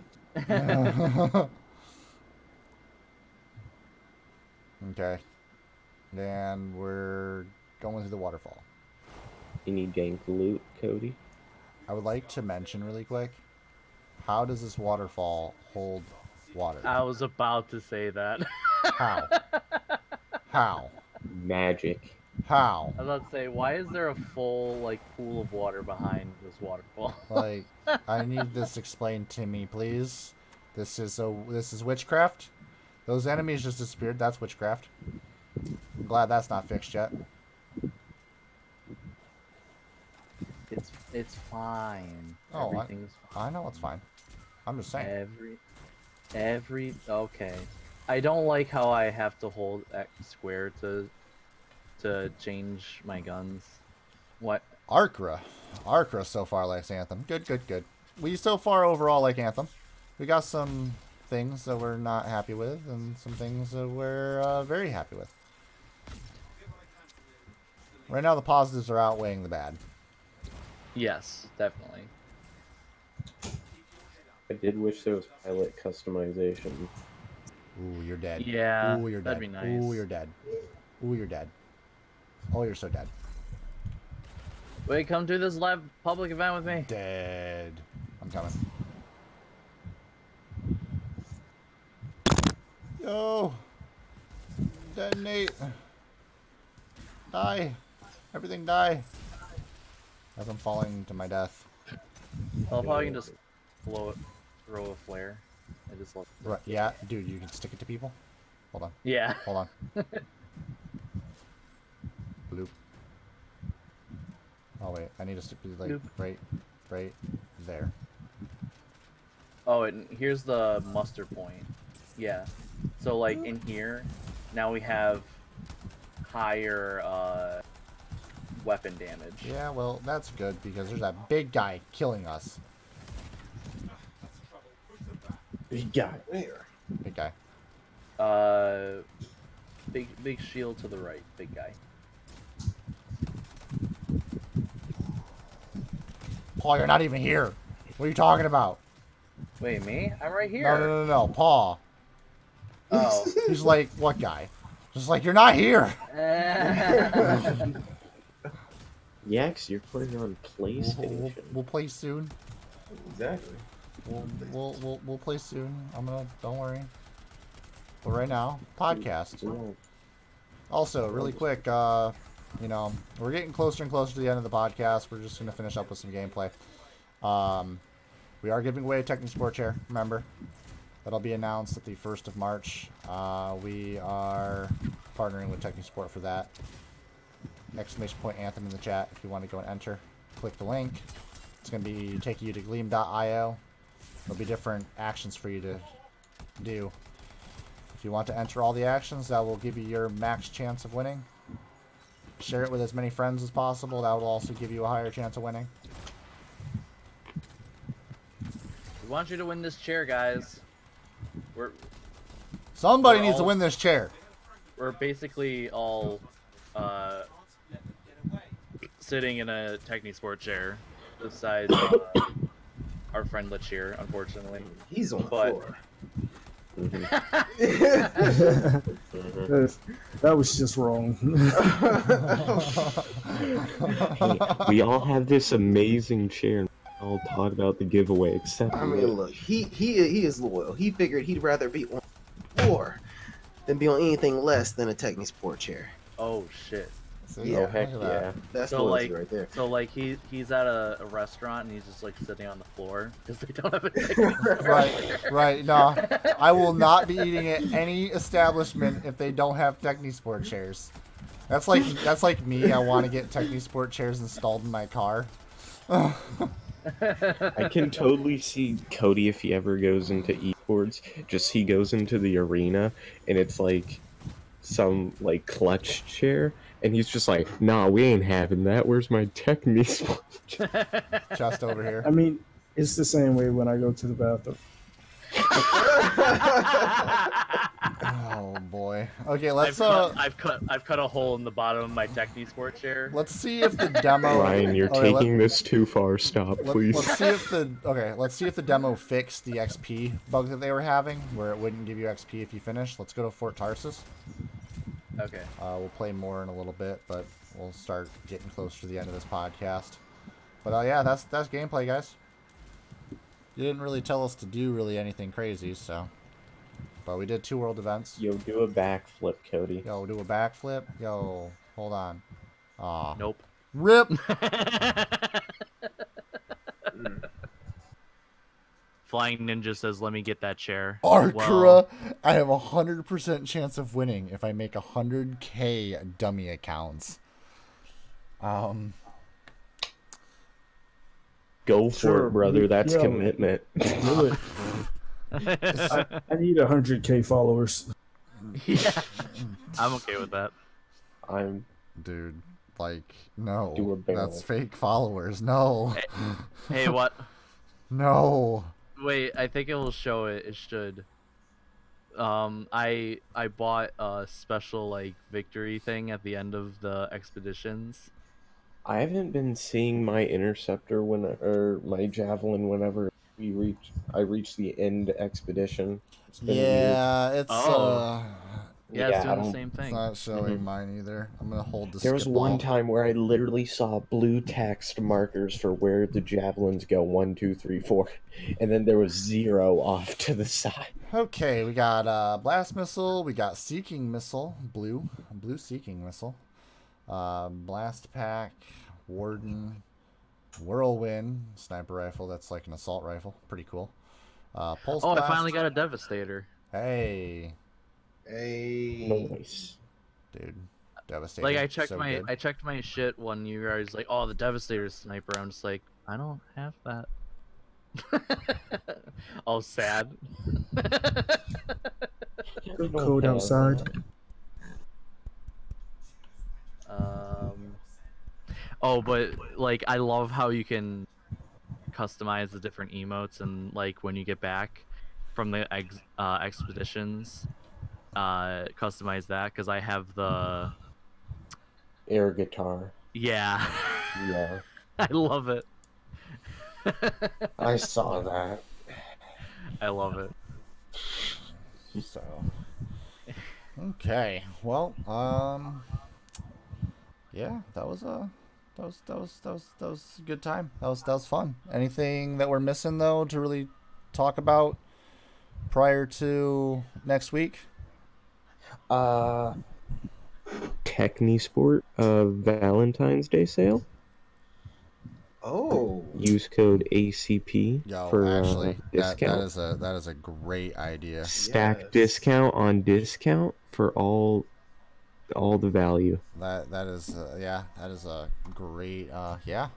Okay. Then we're going to the waterfall. Any gank loot, Cody? I would like to mention really quick, how does this waterfall hold water? I was about to say that. How? How? Magic. How? I was about to say, why is there a full like pool of water behind this waterfall? Like, I need this explained to me, please. This is witchcraft. Those enemies just disappeared. That's witchcraft. I'm glad that's not fixed yet. It's fine. Oh, Everything's I know it's fine. I'm just saying. every okay. I don't like how I have to hold X square to change my guns. What? Arcra so far likes Anthem. Good, good, good. We so far overall like Anthem. We got some things that we're not happy with, and some things that we're very happy with. Right now, the positives are outweighing the bad. Yes, definitely. I did wish there was pilot customization. Ooh, you're dead. Yeah, Ooh, you're that'd dead. be nice. Ooh, you're dead. Ooh, you're dead. Oh, you're so dead. Wait, come to this live public event with me. Dead. I'm coming. Yo! Detonate! Die! Everything die! As I'm falling to my death. I'll probably just throw a flare. I just let Right, yeah, dude, you can stick it to people? Hold on. Yeah. Hold on. Bloop. Oh wait, I need to stick it like Bloop. right there. Oh, and here's the muster point. Yeah. So like in here, now we have higher weapon damage. Yeah, well, that's good because there's that big guy killing us. Big guy. Where? Big guy. Big shield to the right, big guy. Paul, you're not even here. What are you talking about? Wait, me? I'm right here. No, Paul. Oh. He's like, what guy? Just like, you're not here. Yax, you're playing on PlayStation. We'll play soon. Exactly. We'll play soon. Don't worry. But right now, podcast. Yeah. Also, really quick, you know, we're getting closer and closer to the end of the podcast. We're just gonna finish up with some gameplay. We are giving away a Technic Sport chair. Remember, that'll be announced at the 1st of March. We are partnering with Technic Sport for that. Exclamation point Anthem in the chat if you want to go and enter. Click the link. It's going to be taking you to gleam.io. There'll be different actions for you to do. If you want to enter all the actions, that will give you your max chance of winning. Share it with as many friends as possible. That will also give you a higher chance of winning. We want you to win this chair, guys. Somebody We're needs to all- win this chair. We're basically all sitting in a Technisport chair, besides our friend Lachir, unfortunately. He's on the But- floor. That was just wrong. Hey, we all have this amazing chair. I'll talk about the giveaway, except I mean, look, he is loyal. He figured he'd rather be on the floor than be on anything less than a Technic Sport chair. Oh shit. See? oh heck Look at that. yeah. That's So, loyalty like- right there. So like he's at a restaurant and he's just like sitting on the floor because they don't have a Technisport Right, chair. right. No, I will not be eating at any establishment if they don't have Technisport chairs. That's like me. I want to get Technisport chairs installed in my car. I can totally see Cody if he ever goes into esports. Just he goes into the arena and it's like some like clutch chair, and he's just like, "Nah, we ain't having that. Where's my Technisport?" Just over here. I mean, it's the same way when I go to the bathroom. Oh boy. Okay, I've let's cut a hole in the bottom of my Technisport chair. let's see if the demo. Ryan, you're Okay, taking this too far. Stop, please. Let's see if the demo fixed the XP bug that they were having, where it wouldn't give you XP if you finish. Let's go to Fort Tarsus. Okay. We'll play more in a little bit, but we'll start getting closer to the end of this podcast. But yeah, that's gameplay, guys. You didn't really tell us to do really anything crazy, so. But we did 2 world events. Yo, do a backflip, Cody. Yo, do a backflip. Yo, hold on. Aw. Nope. Rip! Flying Ninja says, "Let me get that chair." Arkra! Well, I have 100% chance of winning if I make 100k dummy accounts. Go for Sure, it, brother. That's yo. commitment. Do it. I need 100k followers. yeah, I'm okay with that. I'm Dude, like, no. Do a barrel. That's fake followers. No. Hey, what? No. Wait, I think it will show it. It should. I bought a special like victory thing at the end of the expeditions. I haven't been seeing my interceptor or my javelin whenever I reach the end expedition. It's been weird. Yeah, it's Oh. Yeah, Yeah, it's I doing the don't- same It's thing. not showing mine either. I'm gonna hold the There was skip one ball. time where I literally saw blue text markers for where the javelins go 1, 2, 3, 4, and then there was 0 off to the side. Okay, we got blast missile, we got seeking missile, blue seeking missile, blast pack, warden, whirlwind, sniper rifle. That's like an assault rifle, pretty cool. Pulse Oh, blast. I finally got a Devastator. Hey, Hey. Nice. dude, devastator. Like I checked so my good. shit when you guys like, oh, the Devastator sniper. I'm just like, I don't have that. All sad. Go code outside. Oh, but like I love how you can customize the different emotes, and like when you get back from the expeditions, customize that because I have the Air guitar. yeah. Yeah, I love it. I saw that. I love it. So, okay, well, yeah, that was a good time. That was fun. Anything that we're missing though to really talk about prior to next week? Technisport Valentine's Day sale. Oh. Use code ACP Yo, actually, discount. that is a great idea. Stack Yes. discount on discount for all the value. That is that is a great yeah.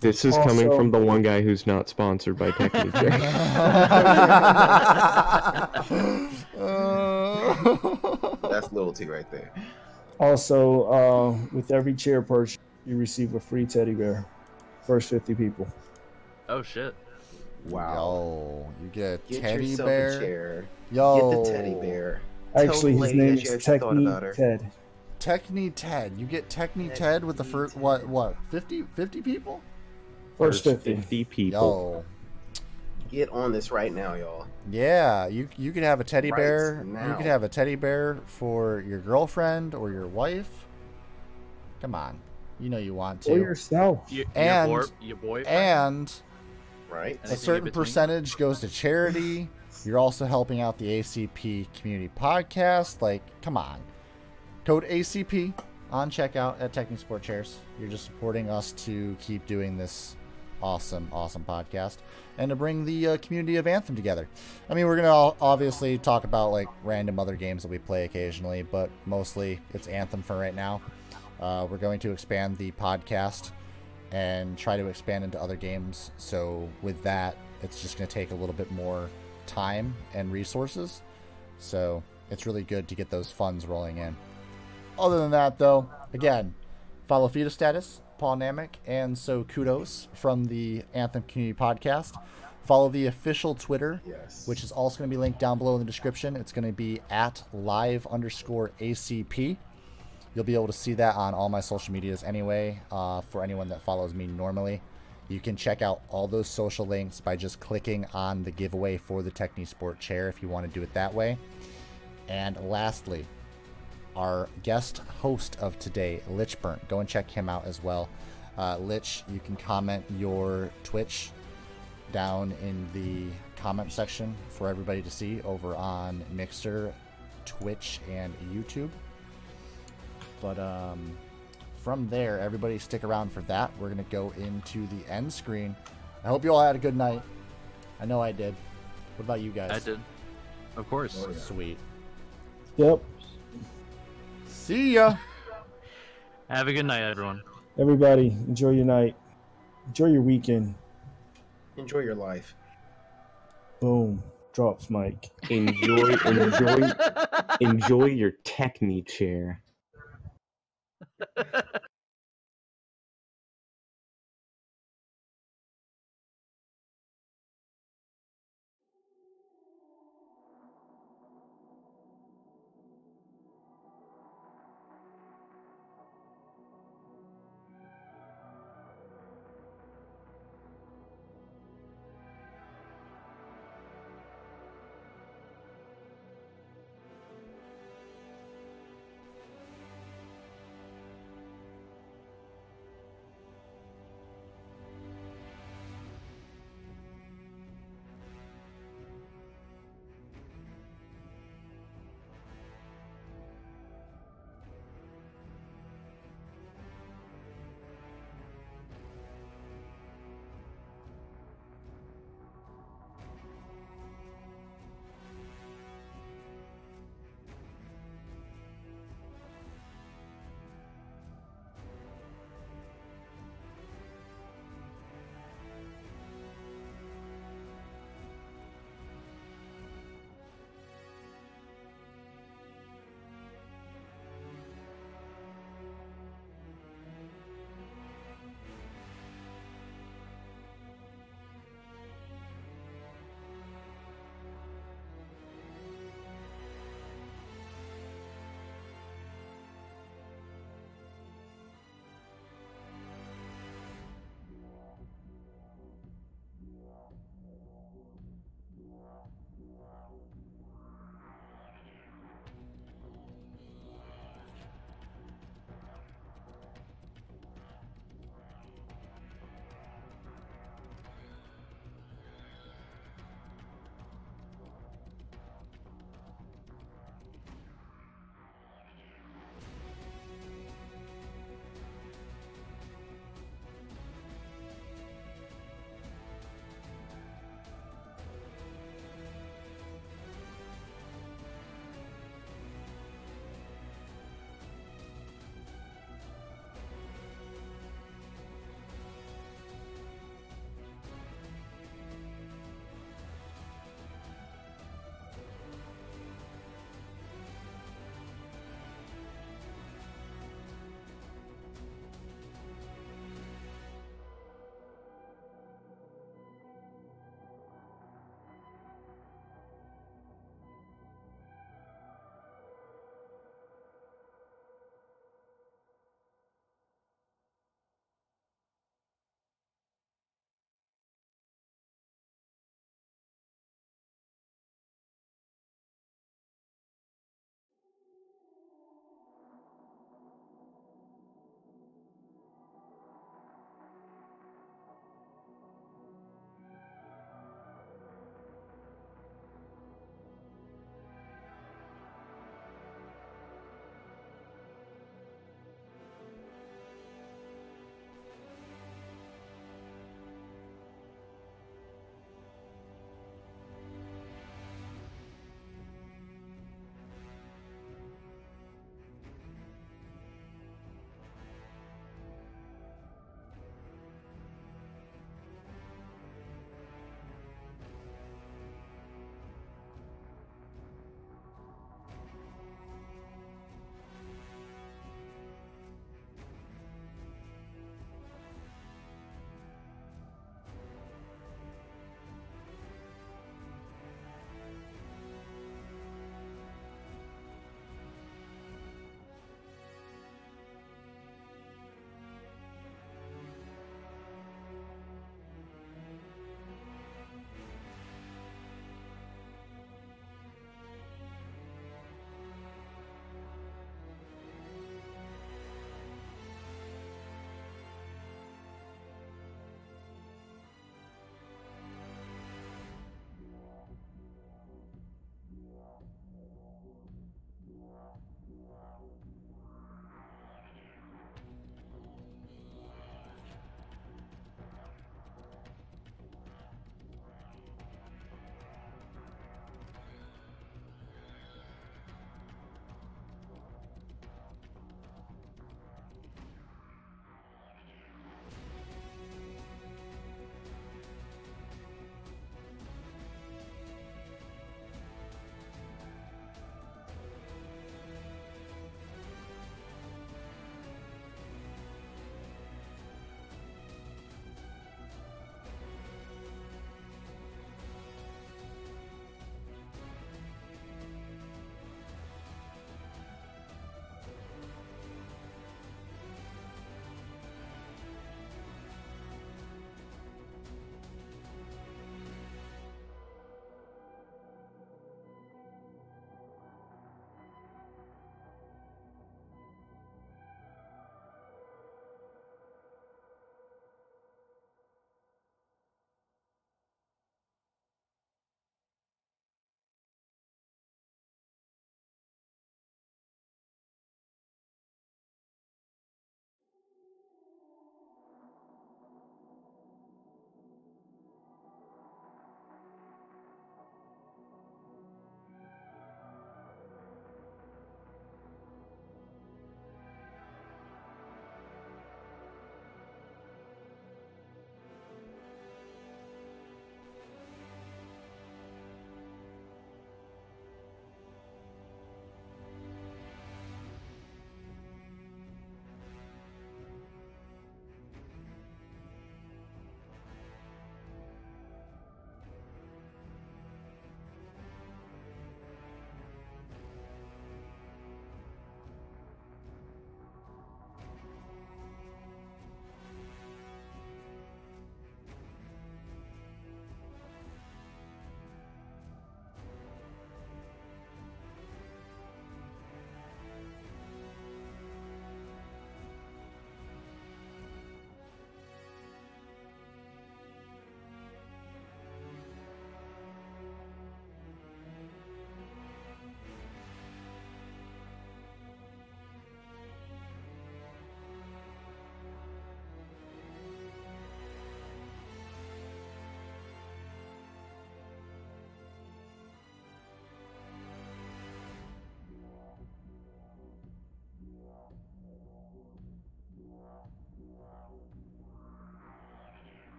This is coming Also- from the one guy who's not sponsored by Technic. That's loyalty right there. Also, with every chair purchase, you receive a free teddy bear. First 50 people. Oh shit. Wow. Yo, you get a Get teddy yourself bear. a chair. Yo, Get the teddy bear. Tell Actually, the his lady name that you is actually thought about her. Technique Ted. Techni Ted. You get Techni Ted with the first Techni what 50 people? First 50. 50 people. Yo, Get on this right now, y'all. yeah, you could have a teddy Right bear. You now. could have a teddy bear for your girlfriend or your wife. Come on, you know you want Or to. yourself. And- your boy. And Right? a Anything in certain between? percentage goes to charity. You're also helping out the ACP community podcast. Like, come on. Code ACP on checkout at Technisport Chairs. You're just supporting us to keep doing this awesome podcast and to bring the community of Anthem together. I mean, we're going to obviously talk about like random other games that we play occasionally, but mostly it's Anthem for right now. We're going to expand the podcast and try to expand into other games. So with that, it's just going to take a little bit more time and resources. So it's really good to get those funds rolling in. Other than that, though, again, follow FIDA Status, Paul Namek, and so kudos from the Anthem Community Podcast. Follow the official Twitter, Yes. which is also going to be linked down below in the description. It's going to be at live_ACP. You'll be able to see that on all my social medias anyway. For anyone that follows me normally, you can check out all those social links by just clicking on the giveaway for the Technisport chair if you want to do it that way. And lastly, our guest host of today, Lichburn. Go and check him out as well. Lich, you can comment your Twitch down in the comment section for everybody to see over on Mixer, Twitch, and YouTube. But from there, everybody stick around for that. We're going to go into the end screen. I hope you all had a good night. I know I did. What about you guys? I did. Of course. Oh, yeah. Sweet. Yep. See ya. Have a good night, everyone. Everybody, enjoy your night. Enjoy your weekend. Enjoy your life. Boom. Drops mic. Enjoy your Techni chair.